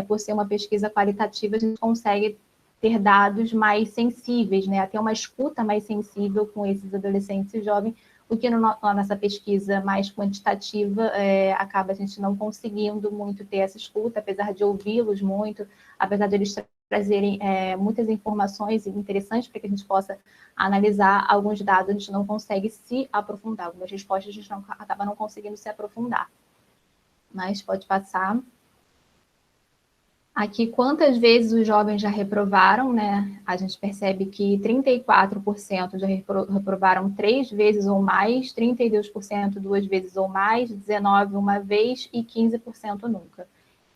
por ser uma pesquisa qualitativa, a gente consegue ter dados mais sensíveis, né? Ter uma escuta mais sensível com esses adolescentes e jovens, o que nessa pesquisa mais quantitativa acaba a gente não conseguindo muito ter essa escuta, apesar de ouvi-los muito, apesar de eles trazerem muitas informações interessantes para que a gente possa analisar alguns dados, a gente não consegue se aprofundar, algumas respostas a gente acaba não conseguindo se aprofundar. mas pode passar. Aqui, quantas vezes os jovens já reprovaram, né? A gente percebe que 34% já reprovaram 3 vezes ou mais, 32% 2 vezes ou mais, 19% uma vez e 15% nunca.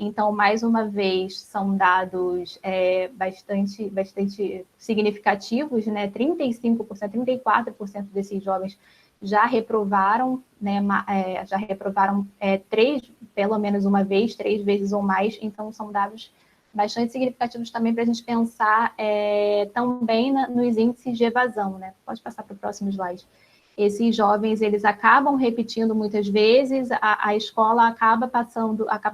Então, mais uma vez, são dados bastante significativos, né? 35%, 34% desses jovens já reprovaram, né? Já reprovaram pelo menos uma vez, 3 vezes ou mais. Então, são dados bastante significativos também para a gente pensar também nos índices de evasão, né? Pode passar para o próximo slide. Esses jovens, eles acabam repetindo muitas vezes, a escola acaba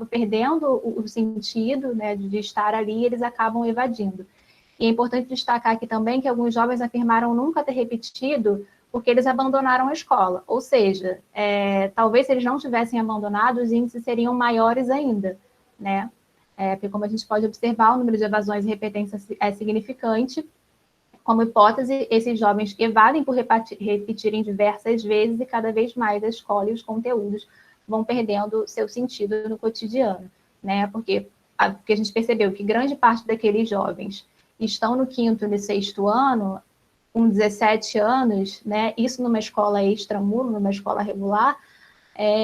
perdendo o sentido, né, de estar ali, eles acabam evadindo. E é importante destacar aqui também que alguns jovens afirmaram nunca ter repetido porque eles abandonaram a escola. Ou seja, talvez se eles não tivessem abandonado, os índices seriam maiores ainda, né? Porque como a gente pode observar, o número de evasões e repetências é significante. Como hipótese, esses jovens evadem por repetirem diversas vezes e cada vez mais a escola e os conteúdos vão perdendo seu sentido no cotidiano, né? Porque a gente percebeu que grande parte daqueles jovens estão no 5º e no 6º ano, com 17 anos, né? Isso numa escola extramuro, numa escola regular,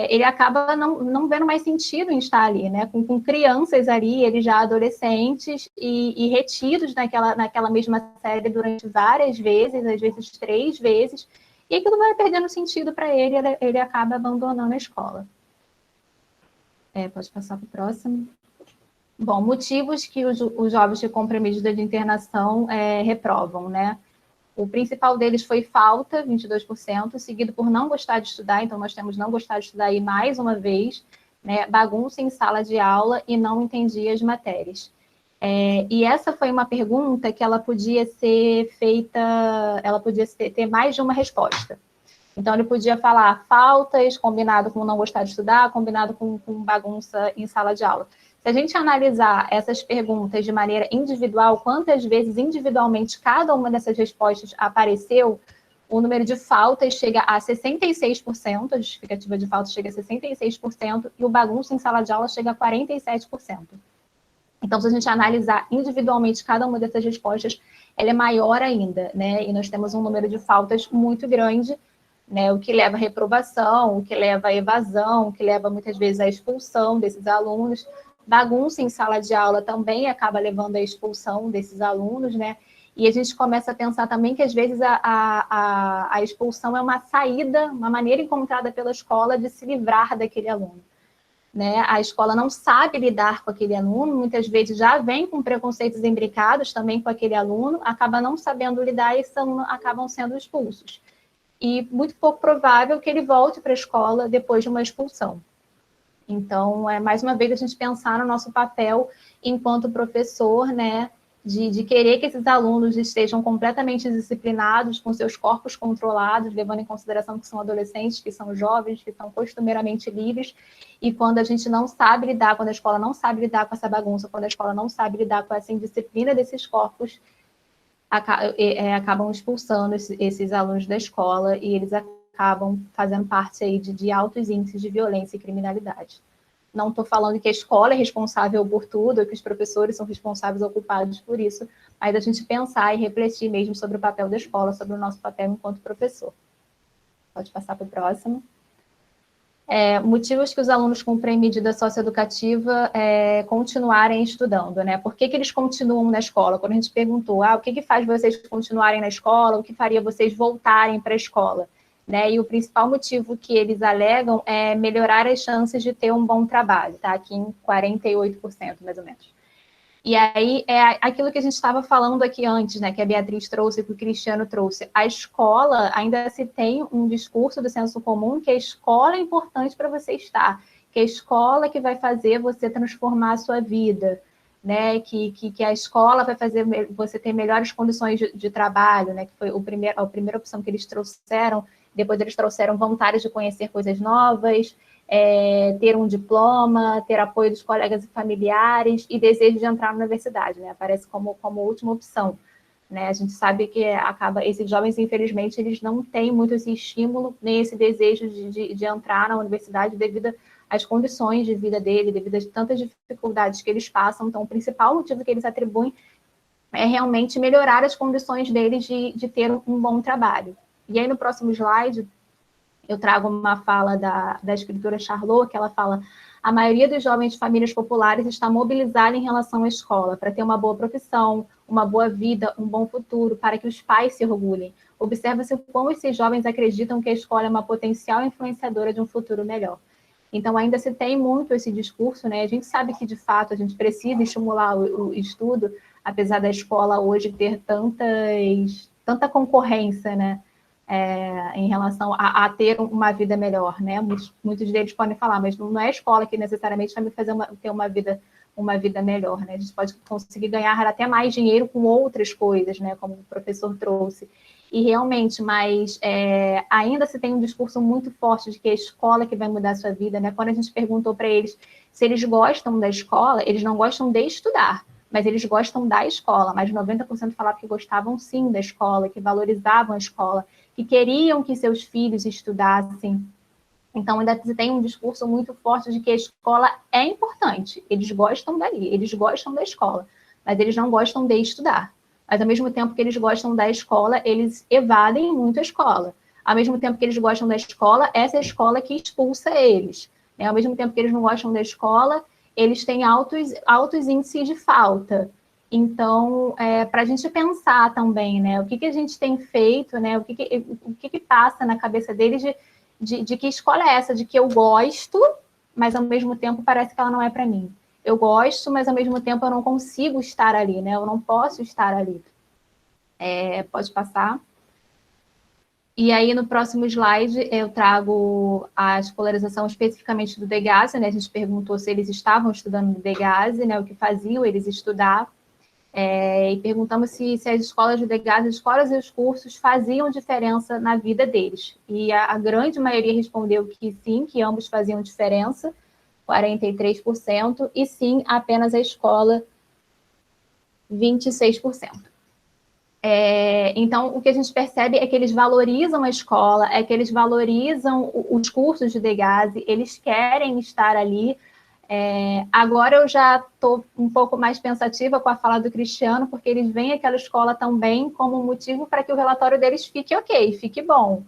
ele acaba não vendo mais sentido em estar ali, né? Com crianças ali, eles já adolescentes e retidos naquela mesma série durante várias vezes, às vezes 3 vezes, e aquilo vai perdendo sentido para ele, ele acaba abandonando a escola. Pode passar para o próximo. Bom, motivos que os jovens que cumprem medida de internação reprovam, né? O principal deles foi falta, 22%, seguido por não gostar de estudar, então nós temos não gostar de estudar aí mais uma vez, né, bagunça em sala de aula e não entendia as matérias. E essa foi uma pergunta que ela podia ser feita, ela podia ter mais de uma resposta. Então, ele podia falar faltas, combinado com não gostar de estudar, combinado com bagunça em sala de aula. Se a gente analisar essas perguntas de maneira individual, quantas vezes individualmente cada uma dessas respostas apareceu, o número de faltas chega a 66%, a justificativa de faltas chega a 66%, e o bagunça em sala de aula chega a 47%. Então, se a gente analisar individualmente cada uma dessas respostas, ela é maior ainda, né? E nós temos um número de faltas muito grande, né? O que leva à reprovação, o que leva à evasão, o que leva muitas vezes à expulsão desses alunos. Bagunça em sala de aula também acaba levando à expulsão desses alunos, né? E a gente começa a pensar também que, às vezes, a expulsão é uma saída, uma maneira encontrada pela escola de se livrar daquele aluno, né? A escola não sabe lidar com aquele aluno, muitas vezes já vem com preconceitos imbricados também com aquele aluno, acaba não sabendo lidar e esses alunos acabam sendo expulsos. E muito pouco provável que ele volte para a escola depois de uma expulsão. Então, mais uma vez, a gente pensar no nosso papel enquanto professor, né, de querer que esses alunos estejam completamente disciplinados, com seus corpos controlados, levando em consideração que são adolescentes, que são jovens, que são costumeiramente livres, e quando a gente não sabe lidar, quando a escola não sabe lidar com essa bagunça, quando a escola não sabe lidar com essa indisciplina desses corpos, acabam expulsando esses alunos da escola e eles acabam fazendo parte aí de altos índices de violência e criminalidade. Não estou falando que a escola é responsável por tudo, que os professores são responsáveis ou culpados por isso, mas a gente pensar e refletir mesmo sobre o papel da escola, sobre o nosso papel enquanto professor. Pode passar para o próximo. Motivos que os alunos cumprem medida socioeducativa continuarem estudando, né? Por que eles continuam na escola? Quando a gente perguntou, o que faz vocês continuarem na escola? O que faria vocês voltarem para a escola? Né? E o principal motivo que eles alegam é melhorar as chances de ter um bom trabalho, tá? Aqui em 48%, mais ou menos. E aí é aquilo que a gente estava falando aqui antes, né, que a Beatriz trouxe, que o Cristiano trouxe. A escola, ainda se tem um discurso do senso comum que a escola é importante para você estar, que a escola que vai fazer você transformar a sua vida, né, que a escola vai fazer você ter melhores condições de trabalho, né, que foi a primeira opção que eles trouxeram. Depois eles trouxeram vontade de conhecer coisas novas, ter um diploma, ter apoio dos colegas e familiares e desejo de entrar na universidade, né? Aparece como última opção. né? A gente sabe que esses jovens, infelizmente, eles não têm muito esse estímulo, nem esse desejo de entrar na universidade devido às condições de vida dele, devido a tantas dificuldades que eles passam. Então, o principal motivo que eles atribuem é realmente melhorar as condições deles de ter um bom trabalho. E aí, no próximo slide, eu trago uma fala da escritora Charlot, que ela fala: a maioria dos jovens de famílias populares está mobilizada em relação à escola, para ter uma boa profissão, uma boa vida, um bom futuro, para que os pais se orgulhem. Observa-se o quão esses jovens acreditam que a escola é uma potencial influenciadora de um futuro melhor. Então, ainda se tem muito esse discurso, né? A gente sabe que, de fato, a gente precisa estimular o estudo, apesar da escola hoje ter tanta concorrência, né? Em relação a ter uma vida melhor, né? Muitos deles podem falar, mas não é a escola que necessariamente vai me fazer ter uma vida melhor, né? A gente pode conseguir ganhar até mais dinheiro com outras coisas, né? Como o professor trouxe. E realmente, mas ainda se tem um discurso muito forte de que é a escola que vai mudar a sua vida, né? Quando a gente perguntou para eles se eles gostam da escola, eles não gostam de estudar, mas eles gostam da escola. Mais de 90% falavam que gostavam sim da escola, que valorizavam a escola, que queriam que seus filhos estudassem. Então, ainda tem um discurso muito forte de que a escola é importante. Eles gostam dali, eles gostam da escola, mas eles não gostam de estudar. Mas, ao mesmo tempo que eles gostam da escola, eles evadem muito a escola. Ao mesmo tempo que eles gostam da escola, essa é a escola que expulsa eles. Ao mesmo tempo que eles não gostam da escola, eles têm altos índices de falta. Então, para a gente pensar também, né, o que a gente tem feito, né, o que passa na cabeça deles de que escola é essa, de que eu gosto, mas ao mesmo tempo parece que ela não é para mim. Eu gosto, mas ao mesmo tempo eu não consigo estar ali, né, eu não posso estar ali. Pode passar. E aí, no próximo slide, eu trago a escolarização especificamente do Degasse, né, a gente perguntou se eles estavam estudando no Degasse, né, o que faziam eles estudar. E perguntamos se as escolas de Degasse, as escolas e os cursos faziam diferença na vida deles. E a grande maioria respondeu que sim, que ambos faziam diferença, 43%, e sim, apenas a escola, 26%. Então, o que a gente percebe é que eles valorizam a escola, é que eles valorizam os cursos de Degasse, eles querem estar ali. Agora eu já estou um pouco mais pensativa com a fala do Cristiano, porque eles veem aquela escola também como motivo para que o relatório deles fique ok, fique bom,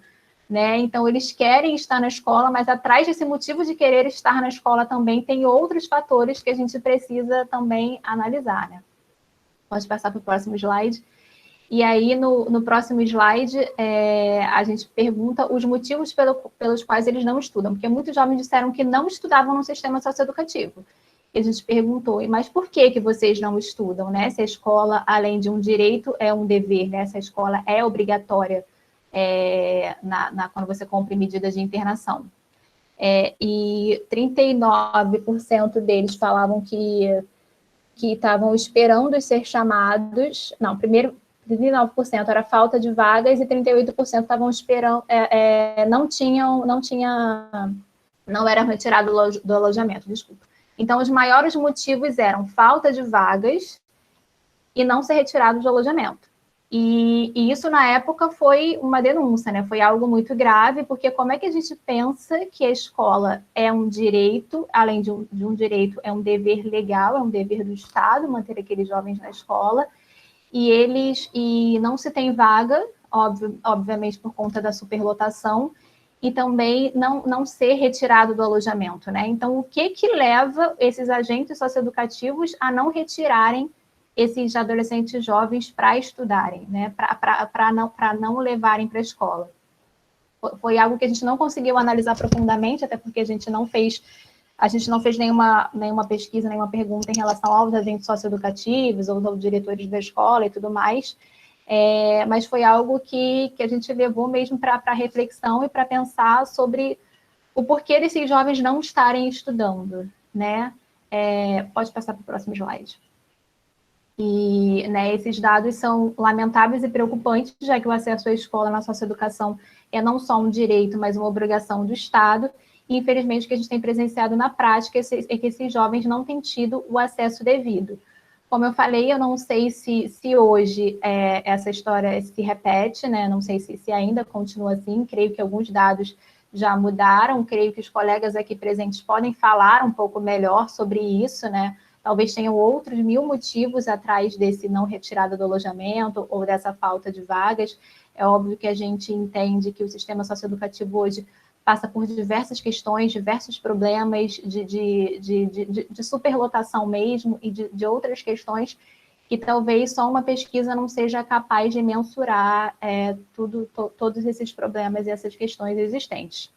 né? Então, eles querem estar na escola, mas atrás desse motivo de querer estar na escola também tem outros fatores que a gente precisa também analisar, né? Pode passar para o próximo slide. E aí, no próximo slide, a gente pergunta os motivos pelos quais eles não estudam, porque muitos jovens disseram que não estudavam no sistema socioeducativo. E a gente perguntou, mas por que vocês não estudam, né? Se a escola, além de um direito, é um dever, né? Se a escola é obrigatória quando você cumpre medidas de internação. E 39% deles falavam que estavam esperando ser chamados. Não, primeiro, 39% era falta de vagas e 38% estavam esperando, não eram retirados do alojamento, desculpa. Então, os maiores motivos eram falta de vagas e não ser retirados do alojamento. E isso, na época, foi uma denúncia, né? Foi algo muito grave, porque como é que a gente pensa que a escola é um direito, além de um direito, é um dever legal, é um dever do Estado manter aqueles jovens na escola, e não se tem vaga, obviamente por conta da superlotação, e também não ser retirado do alojamento, né? Então, o que leva esses agentes socioeducativos a não retirarem esses adolescentes jovens para estudarem, né? Para não levarem para a escola? Foi algo que a gente não conseguiu analisar profundamente, até porque a gente não fez nenhuma pesquisa, nenhuma pergunta em relação aos agentes socioeducativos ou aos diretores da escola e tudo mais, mas foi algo que a gente levou mesmo para reflexão e para pensar sobre o porquê desses jovens não estarem estudando, né? Pode passar para o próximo slide. E, né, esses dados são lamentáveis e preocupantes, já que o acesso à escola na socioeducação é não só um direito, mas uma obrigação do Estado. E, infelizmente, o que a gente tem presenciado na prática é que esses jovens não têm tido o acesso devido. Como eu falei, eu não sei se hoje essa história se repete, né? Não sei se ainda continua assim. Creio que alguns dados já mudaram. Creio que os colegas aqui presentes podem falar um pouco melhor sobre isso, né? Talvez tenham outros 1000 motivos atrás desse não retirada do alojamento ou dessa falta de vagas. É óbvio que a gente entende que o sistema socioeducativo hoje passa por diversas questões, diversos problemas de superlotação mesmo e de outras questões que talvez só uma pesquisa não seja capaz de mensurar todos esses problemas e essas questões existentes.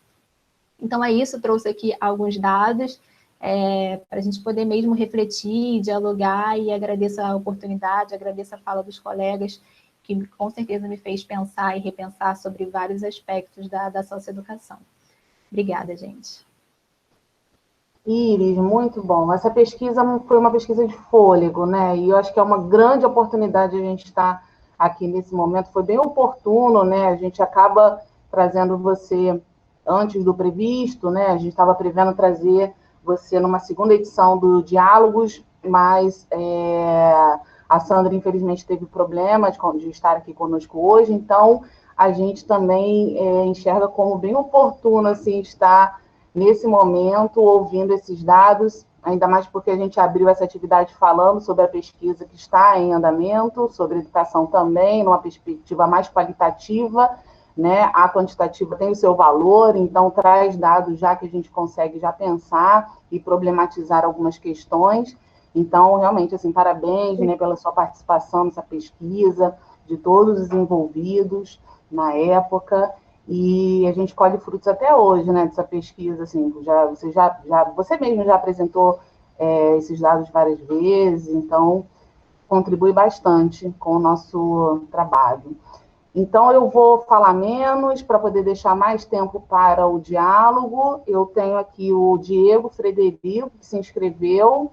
Então, é isso, trouxe aqui alguns dados para a gente poder mesmo refletir, dialogar, e agradeço a oportunidade, agradeço a fala dos colegas, que com certeza me fez pensar e repensar sobre vários aspectos da socioeducação. Obrigada, gente. Iris, muito bom. Essa pesquisa foi uma pesquisa de fôlego, né? E eu acho que é uma grande oportunidade a gente estar aqui nesse momento. Foi bem oportuno, né? A gente acaba trazendo você antes do previsto, né? A gente estava prevendo trazer você numa segunda edição do Diálogos, mas a Sandra, infelizmente, teve problema de estar aqui conosco hoje, então a gente também enxerga como bem oportuno assim, estar nesse momento ouvindo esses dados, ainda mais porque a gente abriu essa atividade falando sobre a pesquisa que está em andamento, sobre educação também, numa perspectiva mais qualitativa, né? A quantitativa tem o seu valor, então traz dados já que a gente consegue já pensar e problematizar algumas questões. Então, realmente, assim, parabéns, né, pela sua participação nessa pesquisa, de todos os envolvidos na época, e a gente colhe frutos até hoje, né, dessa pesquisa, assim, você mesmo já apresentou esses dados várias vezes, então contribui bastante com o nosso trabalho. Então, eu vou falar menos para poder deixar mais tempo para o diálogo. Eu tenho aqui o Diego Frederico, que se inscreveu.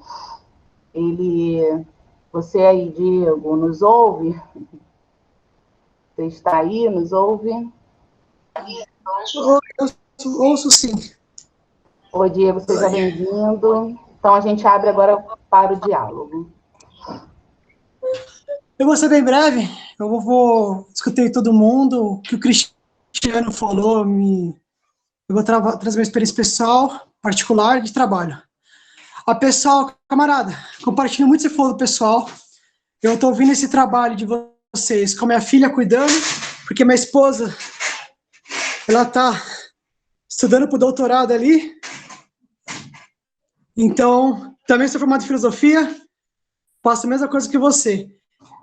Você aí, Diego, nos ouve? Você está aí, nos ouve? Eu ouço sim. Oi, Diego, seja bem-vindo. Então, a gente abre agora para o diálogo. Eu vou ser bem breve. Eu escutei todo mundo. O que o Cristiano falou, eu vou trazer uma experiência pessoal, particular, de trabalho. A pessoal, camarada, compartilho muito o que você falou do pessoal. Eu estou ouvindo esse trabalho de vocês com a minha filha cuidando, porque minha esposa, ela está estudando para o doutorado ali. Então, também sou formado em filosofia, faço a mesma coisa que você.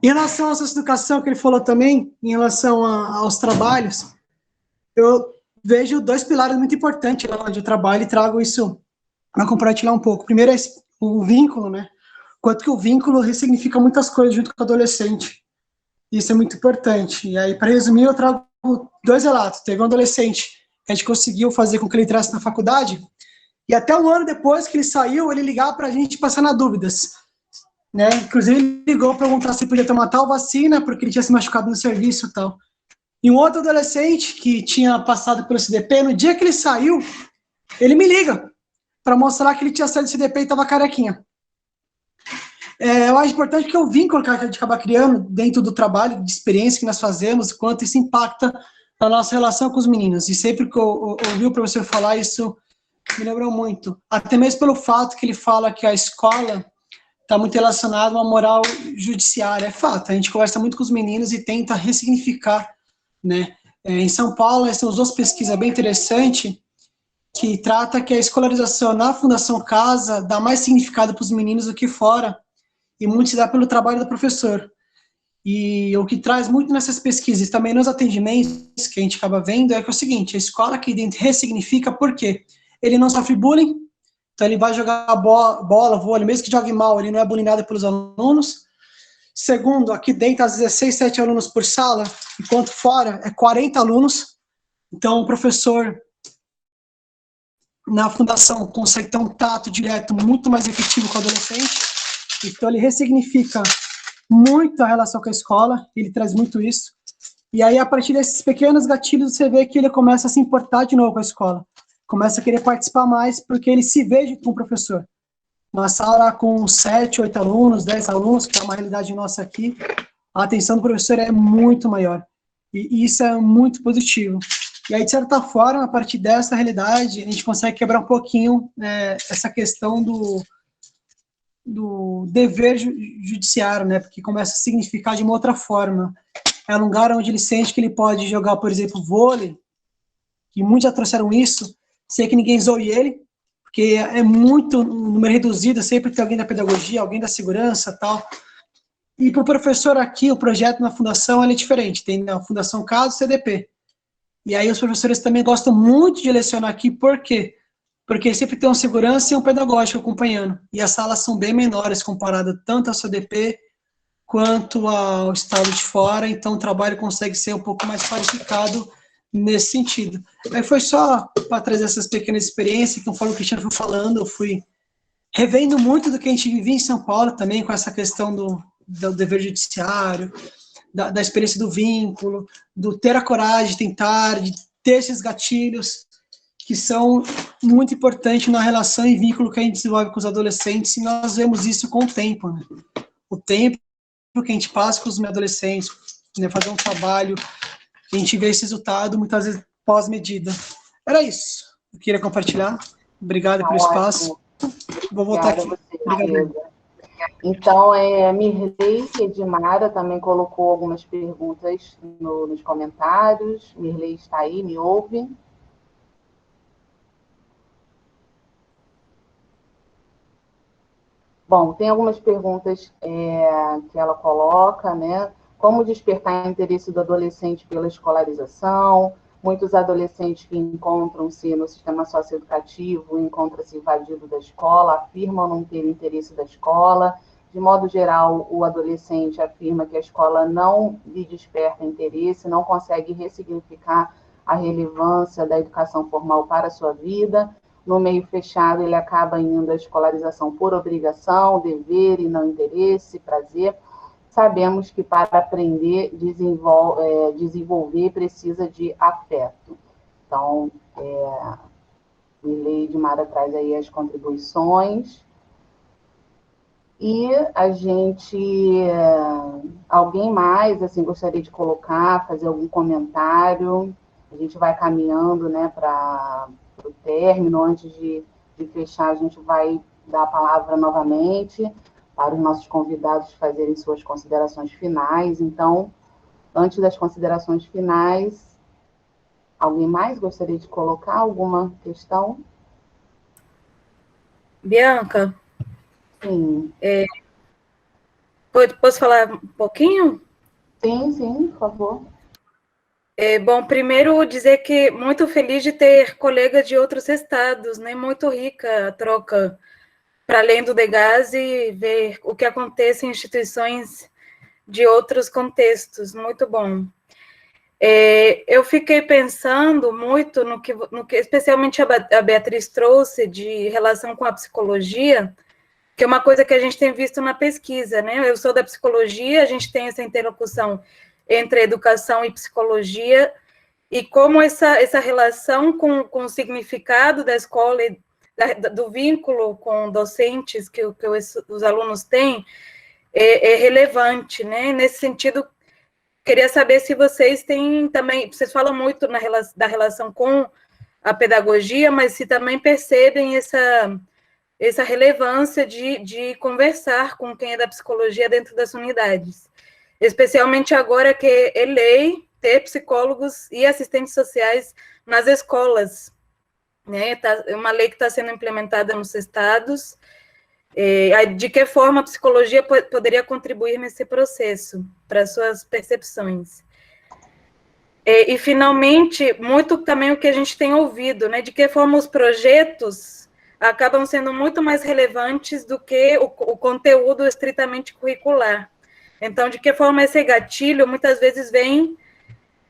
Em relação à socioeducação, que ele falou também, em relação aos trabalhos, eu vejo 2 pilares muito importantes lá onde eu trabalho e trago isso para compartilhar um pouco. Primeiro é o vínculo, né? Quanto que o vínculo ressignifica muitas coisas junto com o adolescente. Isso é muito importante. E aí, para resumir, eu trago 2 relatos. Teve um adolescente que a gente conseguiu fazer com que ele entrasse na faculdade, e até um ano depois que ele saiu, ele ligava para a gente passar na dúvidas. Né? Inclusive, ele ligou para perguntar se podia tomar tal vacina, porque ele tinha se machucado no serviço e tal. E um outro adolescente que tinha passado pelo CDP, no dia que ele saiu, ele me liga para mostrar que ele tinha saído do CDP e estava carequinha. Eu acho importante que o vínculo que a gente acaba criando dentro do trabalho, de experiência que nós fazemos, quanto isso impacta na nossa relação com os meninos. E sempre que eu ouvi o professor falar, isso me lembrou muito. Até mesmo pelo fato que ele fala que a escola está muito relacionada a uma moral judiciária. É fato, a gente conversa muito com os meninos e tenta ressignificar, né? Em São Paulo, nós temos 2 pesquisas bem interessantes que trata que a escolarização na Fundação Casa dá mais significado para os meninos do que fora, e muito se dá pelo trabalho do professor. E o que traz muito nessas pesquisas, também nos atendimentos que a gente acaba vendo, é que é o seguinte: a escola aqui dentro ressignifica por quê? Ele não sofre bullying, então ele vai jogar bola, vôlei, mesmo que jogue mal, ele não é bullyingado pelos alunos. Segundo, aqui dentro, às 16, 17 alunos por sala, enquanto fora é 40 alunos. Então, o professor na fundação consegue ter um tato direto muito mais efetivo com o adolescente. Então, ele ressignifica muito a relação com a escola, ele traz muito isso. E aí, a partir desses pequenos gatilhos, você vê que ele começa a se importar de novo com a escola. Começa a querer participar mais, porque ele se vê com o professor. Uma sala com 7, 8 alunos, 10 alunos, que é uma realidade nossa aqui, a atenção do professor é muito maior. E isso é muito positivo. E aí, de certa forma, a partir dessa realidade, a gente consegue quebrar um pouquinho essa questão do dever judiciário, né? Porque começa a significar de uma outra forma. É um lugar onde ele sente que ele pode jogar, por exemplo, vôlei, e muitos já trouxeram isso, sem que ninguém zoe ele, porque é muito um número reduzido, sempre tem alguém da pedagogia, alguém da segurança, tal. E para o professor aqui, o projeto na fundação ele é diferente, tem na Fundação Caso CDP. E aí os professores também gostam muito de lecionar aqui, por quê? Porque sempre tem um segurança e um pedagógico acompanhando. E as salas são bem menores comparado tanto ao CDP quanto ao estado de fora, então o trabalho consegue ser um pouco mais qualificado nesse sentido. Aí foi só para trazer essas pequenas experiências, conforme o Cristiano foi falando, eu fui revendo muito do que a gente vivia em São Paulo também, com essa questão do dever judiciário, da experiência do vínculo, do ter a coragem de tentar, de ter esses gatilhos, que são muito importantes na relação e vínculo que a gente desenvolve com os adolescentes, e nós vemos isso com o tempo, né? O tempo que a gente passa com os adolescentes, né? Fazer um trabalho, a gente vê esse resultado, muitas vezes pós-medida. Era isso. Eu queria compartilhar. Obrigado pelo espaço. Vou voltar aqui. Obrigado. Então, Mirley Edmara também colocou algumas perguntas nos comentários. Mirley está aí, me ouve? Bom, tem algumas perguntas que ela coloca, né? Como despertar interesse do adolescente pela escolarização? Muitos adolescentes que encontram-se no sistema socioeducativo, encontram-se invadido da escola, afirmam não ter interesse da escola. De modo geral, o adolescente afirma que a escola não lhe desperta interesse, não consegue ressignificar a relevância da educação formal para a sua vida. No meio fechado, ele acaba indo à escolarização por obrigação, dever e não interesse, prazer. Sabemos que para aprender, desenvolver, precisa de afeto. Então, Mirley Edmara traz aí as contribuições. E a gente, alguém mais, assim, gostaria de colocar, fazer algum comentário? A gente vai caminhando, né, para o término. Antes de fechar, a gente vai dar a palavra novamente para os nossos convidados fazerem suas considerações finais. Então, antes das considerações finais, alguém mais gostaria de colocar alguma questão? Bianca? Sim. Posso falar um pouquinho? Sim, por favor. Bom, primeiro dizer que muito feliz de ter colegas de outros estados, né? Muito rica a troca para além do Degase e ver o que acontece em instituições de outros contextos. Muito bom. Eu fiquei pensando muito no que especialmente a Beatriz trouxe de relação com a psicologia, que é uma coisa que a gente tem visto na pesquisa, né? Eu sou da psicologia, a gente tem essa interlocução entre educação e psicologia, e como essa relação com o significado da escola e do vínculo com docentes que os alunos têm é relevante, né? Nesse sentido, queria saber se vocês têm também, vocês falam muito da relação com a pedagogia, mas se também percebem essa relevância de conversar com quem é da psicologia dentro das unidades. Especialmente agora que é lei ter psicólogos e assistentes sociais nas escolas, né? É uma lei que está sendo implementada nos estados. De que forma a psicologia poderia contribuir nesse processo, para suas percepções? E, finalmente, muito também o que a gente tem ouvido, né? De que forma os projetos acabam sendo muito mais relevantes do que o conteúdo estritamente curricular. Então, de que forma esse gatilho muitas vezes vem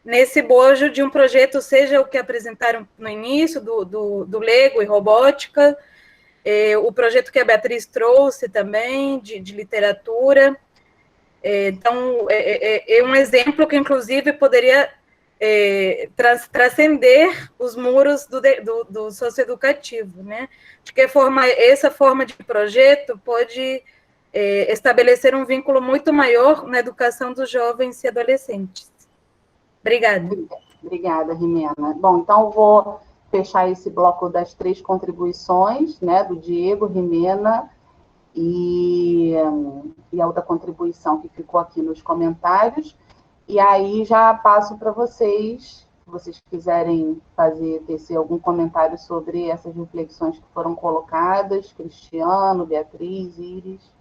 nesse bojo de um projeto, seja o que apresentaram no início, do Lego e robótica, o projeto que a Beatriz trouxe também, de literatura. Então, é um exemplo que, inclusive, poderia transcender os muros do socioeducativo, né? De que forma essa forma de projeto pode estabelecer um vínculo muito maior na educação dos jovens e adolescentes. Obrigada. Obrigada, Rimena. Bom, então eu vou fechar esse bloco das 3 contribuições, né, do Diego, Rimena e a outra contribuição que ficou aqui nos comentários. E aí já passo para vocês, se vocês quiserem tecer algum comentário sobre essas reflexões que foram colocadas, Cristiano, Beatriz, Iris.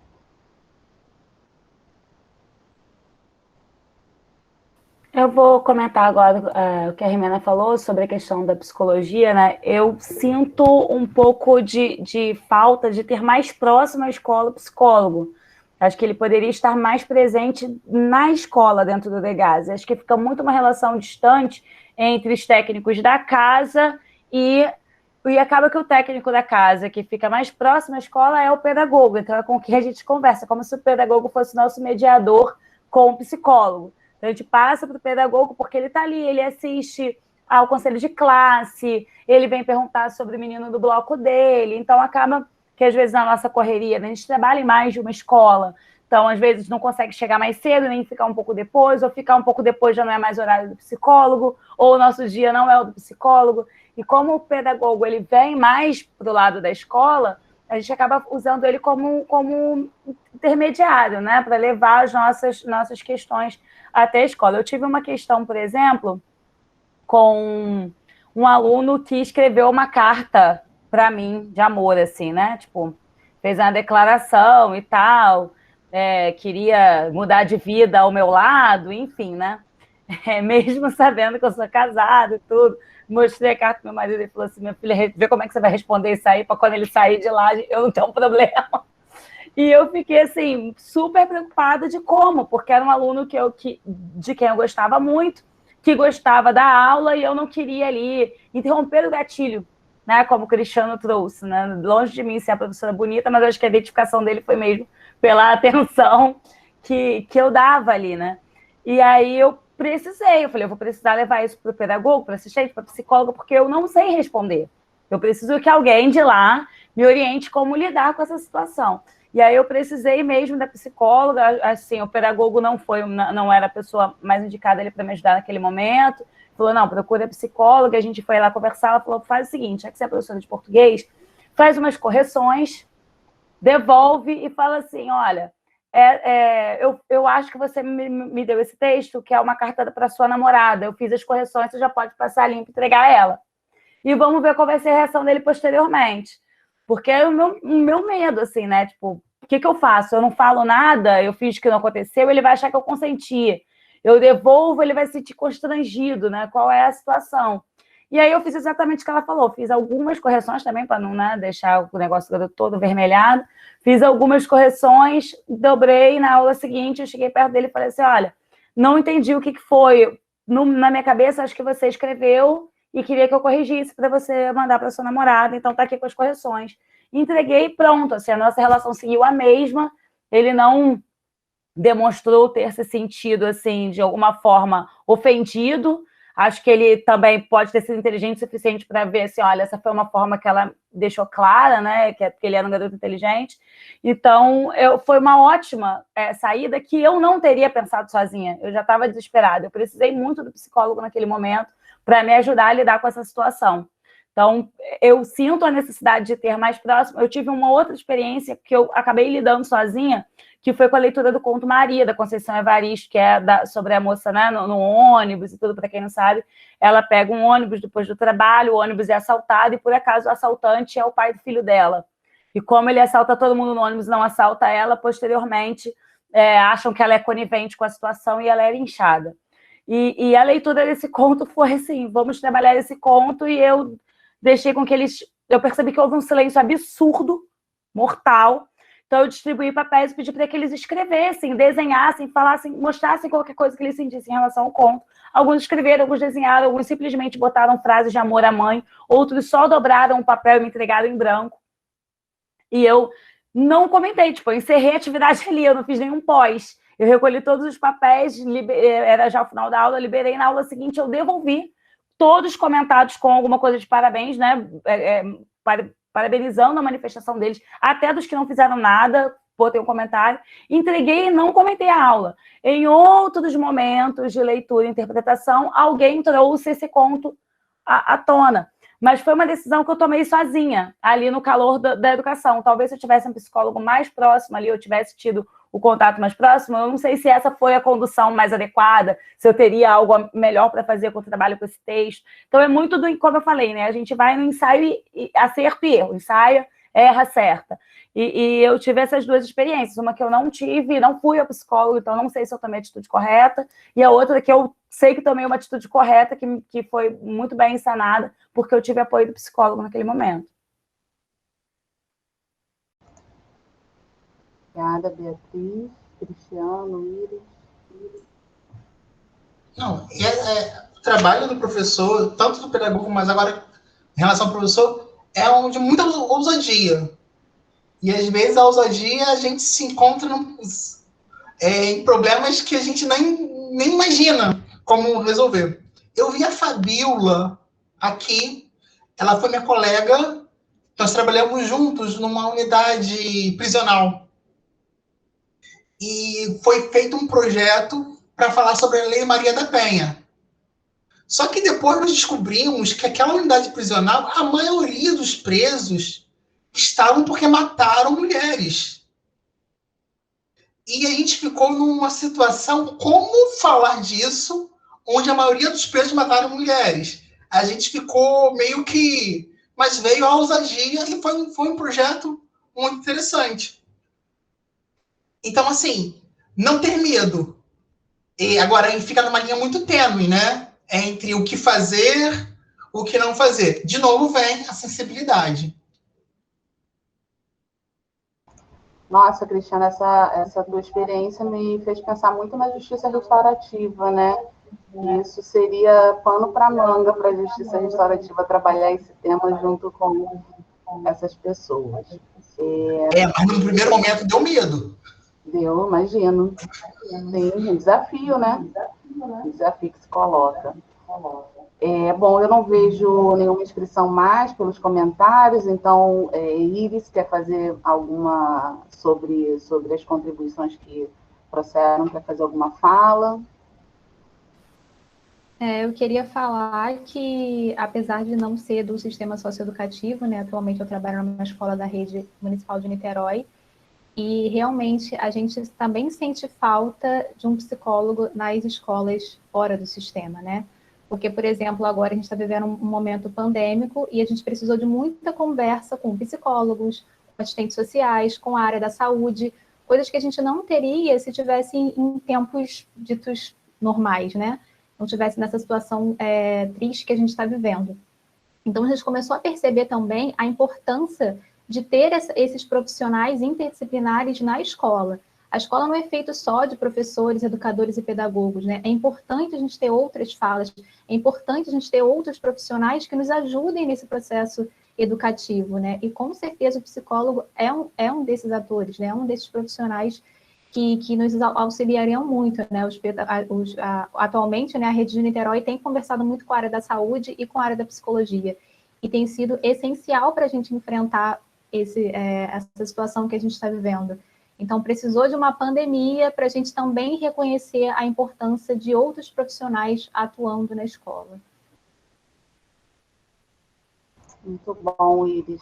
Eu vou comentar agora o que a Rimena falou sobre a questão da psicologia, né? Eu sinto um pouco de falta de ter mais próximo à escola o psicólogo. Acho que ele poderia estar mais presente na escola dentro do Degaze. Acho que fica muito uma relação distante entre os técnicos da casa e acaba que o técnico da casa, que fica mais próximo à escola, é o pedagogo. Então, é com quem a gente conversa, como se o pedagogo fosse nosso mediador com o psicólogo. Então, a gente passa para o pedagogo porque ele está ali, ele assiste ao conselho de classe, ele vem perguntar sobre o menino do bloco dele. Então, acaba que às vezes na nossa correria, né, a gente trabalha em mais de uma escola, então às vezes não consegue chegar mais cedo, nem ficar um pouco depois, ou ficar um pouco depois já não é mais horário do psicólogo, ou o nosso dia não é o do psicólogo, e como o pedagogo ele vem mais para o lado da escola, a gente acaba usando ele como intermediário, né, para levar as nossas questões até a escola. Eu tive uma questão, por exemplo, com um aluno que escreveu uma carta para mim, de amor, assim, né? Tipo, fez uma declaração e tal, queria mudar de vida ao meu lado, enfim, né? Mesmo sabendo que eu sou casada e tudo. Mostrei a carta pro meu marido e ele falou assim, minha filha, vê como é que você vai responder isso aí, para quando ele sair de lá, eu não tenho um problema. E eu fiquei, assim, super preocupada de como, porque era um aluno de quem eu gostava muito, que gostava da aula e eu não queria ali interromper o gatilho, né, como o Cristiano trouxe, né? Longe de mim ser a professora bonita, mas acho que a identificação dele foi mesmo pela atenção que eu dava ali, né? E aí eu falei, eu vou precisar levar isso para o pedagogo, para assistente, para psicóloga, porque eu não sei responder. Eu preciso que alguém de lá me oriente como lidar com essa situação. E aí eu precisei mesmo da psicóloga, assim, o pedagogo não era a pessoa mais indicada ali para me ajudar naquele momento. Falou, não, procura a psicóloga, a gente foi lá conversar, ela falou, faz o seguinte, já que você é professora de português, faz umas correções, devolve e fala assim, olha, eu acho que você me deu esse texto, que é uma carta para sua namorada, eu fiz as correções, você já pode passar limpo e entregar a ela. E vamos ver qual vai ser a reação dele posteriormente. Porque é o meu medo, assim, né? Tipo, o que eu faço? Eu não falo nada, eu fiz que não aconteceu, ele vai achar que eu consenti. Eu devolvo, ele vai se sentir constrangido, né? Qual é a situação? E aí eu fiz exatamente o que ela falou. Fiz algumas correções também, para não, né, deixar o negócio todo vermelhado. Fiz algumas correções, dobrei. Na aula seguinte, eu cheguei perto dele e falei assim, olha, não entendi o que foi. Na minha cabeça, acho que você escreveu e queria que eu corrigisse para você mandar para sua namorada, então tá aqui com as correções. Entreguei e pronto, assim, a nossa relação seguiu a mesma, ele não demonstrou ter se sentido, assim, de alguma forma ofendido, acho que ele também pode ter sido inteligente o suficiente para ver, assim, olha, essa foi uma forma que ela deixou clara, né, que é porque ele era um garoto inteligente, então foi uma ótima saída que eu não teria pensado sozinha, eu já estava desesperada, eu precisei muito do psicólogo naquele momento para me ajudar a lidar com essa situação. Então, eu sinto a necessidade de ter mais próximo. Eu tive uma outra experiência que eu acabei lidando sozinha, que foi com a leitura do conto Maria, da Conceição Evaristo, que é sobre a moça, né, no ônibus e tudo, para quem não sabe. Ela pega um ônibus depois do trabalho, o ônibus é assaltado, e por acaso o assaltante é o pai do filho dela. E como ele assalta todo mundo no ônibus, não assalta ela, posteriormente acham que ela é conivente com a situação e ela é linchada. E a leitura desse conto foi assim, vamos trabalhar esse conto, e eu deixei com que eu percebi que houve um silêncio absurdo, mortal, então eu distribuí papéis e pedi para que eles escrevessem, desenhassem, falassem, mostrassem qualquer coisa que eles sentissem em relação ao conto. Alguns escreveram, alguns desenharam, alguns simplesmente botaram frases de amor à mãe, outros só dobraram o papel e me entregaram em branco. E eu não comentei, tipo, eu encerrei a atividade ali, eu não fiz nenhum pós. Eu recolhi todos os papéis, era já o final da aula, liberei. Na aula seguinte eu devolvi, todos comentados com alguma coisa de parabéns, né? Parabenizando a manifestação deles, até dos que não fizeram nada, botei um comentário, entreguei e não comentei a aula. Em outros momentos de leitura e interpretação, alguém trouxe esse conto à tona. Mas foi uma decisão que eu tomei sozinha, ali no calor da educação. Talvez se eu tivesse um psicólogo mais próximo ali, eu tivesse tido o contato mais próximo, eu não sei se essa foi a condução mais adequada, se eu teria algo melhor para fazer com o trabalho com esse texto. Então, é muito como eu falei, né? A gente vai no ensaio acerto e erro. Ensaia, erra, acerta. E eu tive essas duas experiências. Uma que eu não tive, não fui ao psicólogo, então não sei se eu tomei a atitude correta. E a outra que eu sei que tomei uma atitude correta, que foi muito bem ensanada, porque eu tive apoio do psicólogo naquele momento. Obrigada, Beatriz, Cristiano, Iris. Não, o trabalho do professor, tanto do pedagogo, mas agora em relação ao professor, é de muita ousadia. E às vezes a ousadia a gente se encontra em problemas que a gente nem imagina como resolver. Eu vi a Fabiola aqui, ela foi minha colega, nós trabalhamos juntos numa unidade prisional. E foi feito um projeto para falar sobre a Lei Maria da Penha. Só que depois nós descobrimos que aquela unidade prisional, a maioria dos presos estavam porque mataram mulheres. E a gente ficou numa situação, como falar disso, onde a maioria dos presos mataram mulheres? A gente ficou meio que... Mas veio a ousadia e foi um projeto muito interessante. Então, assim, não ter medo. E agora, fica numa linha muito tênue, né? Entre o que fazer, o que não fazer. De novo, vem a sensibilidade. Nossa, Cristiana, essa tua experiência me fez pensar muito na justiça restaurativa, né? E isso seria pano para manga para a justiça restaurativa trabalhar esse tema junto com essas pessoas. Mas no primeiro momento deu medo. Deu, imagino. Tem um desafio, né? Um desafio que se coloca. Bom, eu não vejo nenhuma inscrição mais pelos comentários, então, Iris, quer fazer alguma sobre as contribuições que trouxeram, quer fazer alguma fala? Eu queria falar que, apesar de não ser do sistema socioeducativo, né, atualmente eu trabalho numa escola da rede municipal de Niterói, e realmente a gente também sente falta de um psicólogo nas escolas fora do sistema, né? Porque, por exemplo, agora a gente está vivendo um momento pandêmico e a gente precisou de muita conversa com psicólogos, com assistentes sociais, com a área da saúde, coisas que a gente não teria se tivesse em tempos ditos normais, né? Não tivesse nessa situação triste que a gente está vivendo. Então, a gente começou a perceber também a importância de ter esses profissionais interdisciplinares na escola. A escola não é feita só de professores, educadores e pedagogos, né? É importante a gente ter outras falas, é importante a gente ter outros profissionais que nos ajudem nesse processo educativo, né? E com certeza o psicólogo é um desses atores, né? É um desses profissionais que nos auxiliariam muito, né? Atualmente, né, a rede de Niterói tem conversado muito com a área da saúde e com a área da psicologia, e tem sido essencial para a gente enfrentar essa situação que a gente está vivendo. Então, precisou de uma pandemia para a gente também reconhecer a importância de outros profissionais atuando na escola. Muito bom, Iris.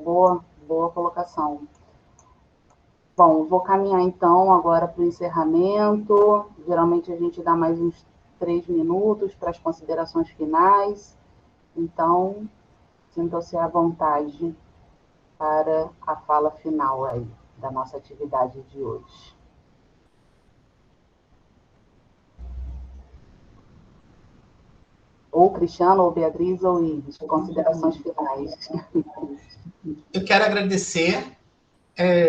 Boa colocação. Bom, vou caminhar então agora para o encerramento. Geralmente a gente dá mais uns 3 minutos para as considerações finais. Então, sintam-se à vontade para a fala final aí da nossa atividade de hoje. Ou Cristiano, ou Beatriz, ou Iris, considerações finais. Eu quero agradecer.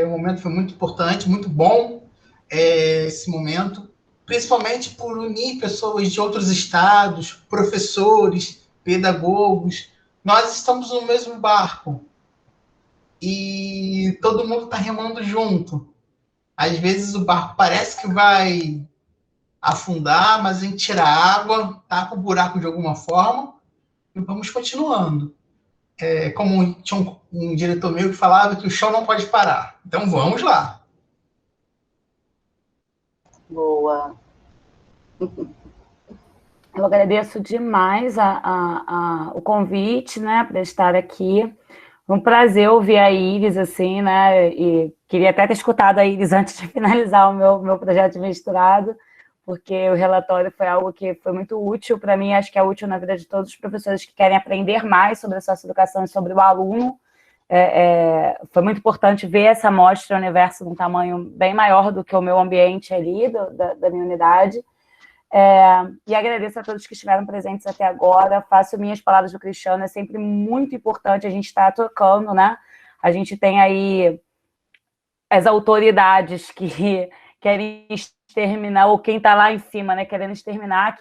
O momento foi muito importante, muito bom esse momento, principalmente por unir pessoas de outros estados, professores, pedagogos. Nós estamos no mesmo barco e todo mundo está remando junto. Às vezes o barco parece que vai afundar, mas a gente tira a água, tapa o buraco de alguma forma e vamos continuando. Como tinha um diretor meu que falava que o chão não pode parar. Então vamos lá. Boa. Eu agradeço demais o convite, né, para estar aqui. Um prazer ouvir a Iris, assim, né? E queria até ter escutado a Iris antes de finalizar o meu projeto de mestrado, porque o relatório foi algo que foi muito útil para mim, acho que é útil na vida de todos os professores que querem aprender mais sobre a socioeducação e sobre o aluno. Foi muito importante ver essa amostra universo de um tamanho bem maior do que o meu ambiente ali, da minha unidade. E agradeço a todos que estiveram presentes até agora. Faço minhas palavras do Cristiano, é sempre muito importante a gente estar trocando, né? A gente tem aí as autoridades que querem exterminar, ou quem está lá em cima, né, querendo exterminar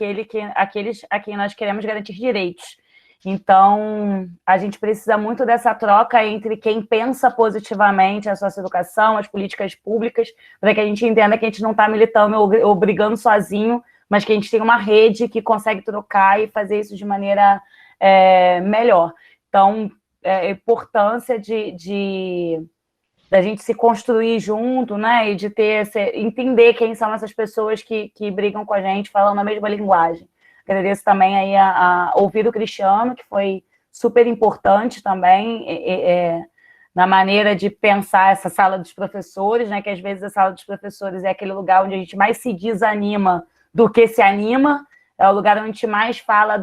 aqueles a quem nós queremos garantir direitos. Então, a gente precisa muito dessa troca entre quem pensa positivamente a socioeducação, as políticas públicas, para que a gente entenda que a gente não está militando ou brigando sozinho, mas que a gente tem uma rede que consegue trocar e fazer isso de maneira melhor. Então, a importância da gente se construir junto, né, e de entender quem são essas pessoas que brigam com a gente, falando a mesma linguagem. Agradeço também aí a ouvir o Cristiano, que foi super importante também na maneira de pensar essa sala dos professores, né, que às vezes a sala dos professores é aquele lugar onde a gente mais se desanima do que se anima, é o lugar onde a gente mais fala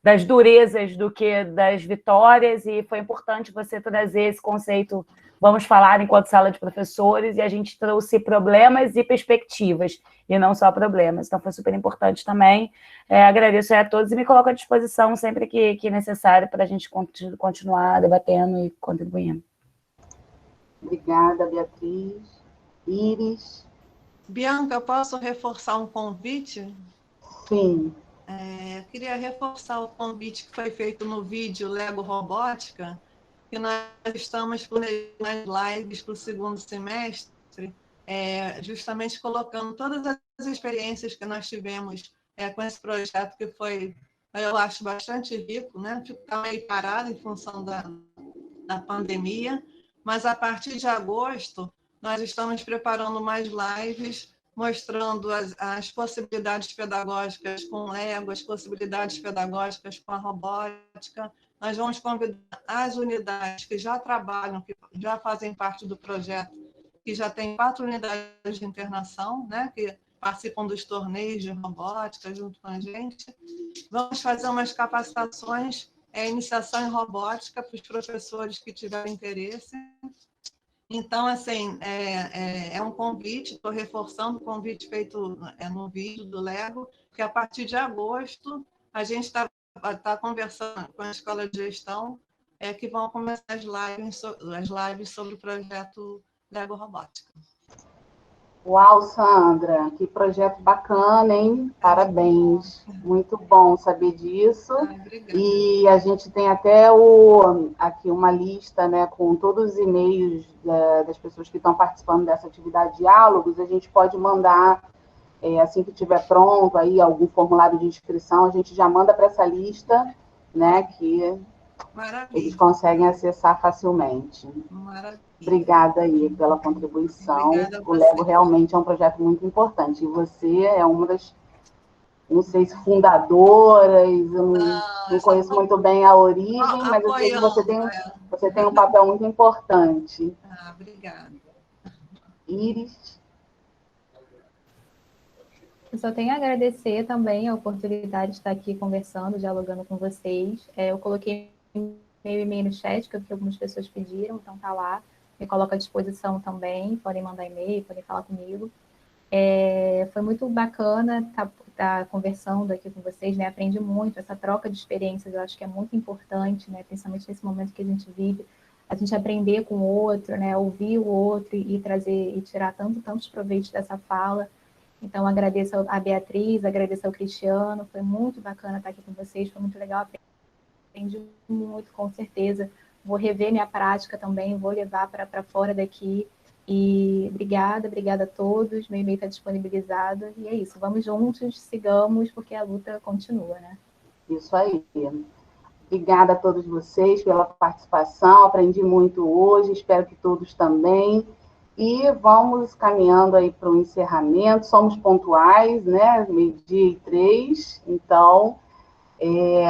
das durezas do que das vitórias, e foi importante você trazer esse conceito, vamos falar enquanto sala de professores, e a gente trouxe problemas e perspectivas, e não só problemas, então foi super importante também. Agradeço a todos e me coloco à disposição sempre que necessário para a gente continuar debatendo e contribuindo. Obrigada, Beatriz. Iris? Bianca, eu posso reforçar um convite? Sim. Eu queria reforçar o convite que foi feito no vídeo Lego Robótica, que nós estamos planejando as lives para o segundo semestre, justamente colocando todas as experiências que nós tivemos com esse projeto, que foi, eu acho, bastante rico, né? Está meio parado em função da pandemia, mas a partir de agosto nós estamos preparando mais lives, mostrando as possibilidades pedagógicas com o Lego, as possibilidades pedagógicas com a robótica. Nós vamos convidar as unidades que já trabalham, que já fazem parte do projeto, que já tem 4 unidades de internação, né, que participam dos torneios de robótica junto com a gente. Vamos fazer umas capacitações, iniciação em robótica para os professores que tiverem interesse. Então, assim, é um convite, estou reforçando o convite feito no vídeo do Lego, que a partir de agosto a gente está conversando com a Escola de Gestão, que vão começar as lives sobre o projeto Lego Robótica. Uau, Sandra, que projeto bacana, hein? Parabéns. Muito bom saber disso. E a gente tem até aqui uma lista, né, com todos os e-mails das pessoas que estão participando dessa atividade Diálogos. A gente pode mandar, assim que estiver pronto, aí, algum formulário de inscrição, a gente já manda para essa lista, né, que Maravilha. Eles conseguem acessar facilmente. Maravilha. Obrigada aí pela contribuição. O Lego realmente é um projeto muito importante. E você é uma das, não sei se fundadoras, eu não conheço muito bem a origem, mas eu sei que você tem um papel muito importante. Obrigada. Iris? Eu só tenho a agradecer também a oportunidade de estar aqui conversando, dialogando com vocês. Eu coloquei meu e-mail no chat, que algumas pessoas pediram, então está lá. Me coloco à disposição também, podem mandar e-mail, podem falar comigo. Foi muito bacana estar conversando aqui com vocês, né? Aprendi muito, essa troca de experiências eu acho que é muito importante, né? Principalmente nesse momento que a gente vive, a gente aprender com o outro, né? Ouvir o outro e trazer e tirar tantos proveitos dessa fala. Então, agradeço a Beatriz, agradeço ao Cristiano, foi muito bacana estar aqui com vocês, foi muito legal, aprendi muito, com certeza, vou rever minha prática também, vou levar para fora daqui. E obrigada a todos, meu e-mail está disponibilizado, e é isso, vamos juntos, sigamos, porque a luta continua, né? Isso aí. Obrigada a todos vocês pela participação, aprendi muito hoje, espero que todos também. E vamos caminhando aí para o encerramento, somos pontuais, né? 12h03, então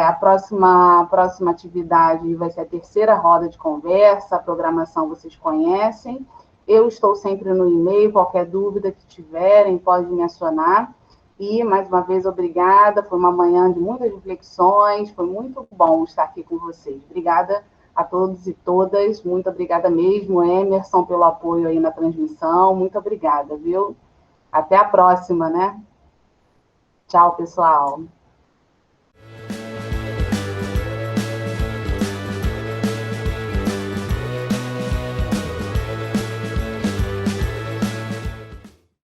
a próxima atividade vai ser a terceira roda de conversa, a programação vocês conhecem. Eu estou sempre no e-mail, qualquer dúvida que tiverem, podem me acionar. E, mais uma vez, obrigada. Foi uma manhã de muitas reflexões. Foi muito bom estar aqui com vocês. Obrigada a todos e todas. Muito obrigada mesmo, Emerson, pelo apoio aí na transmissão. Muito obrigada, viu? Até a próxima, né? Tchau, pessoal.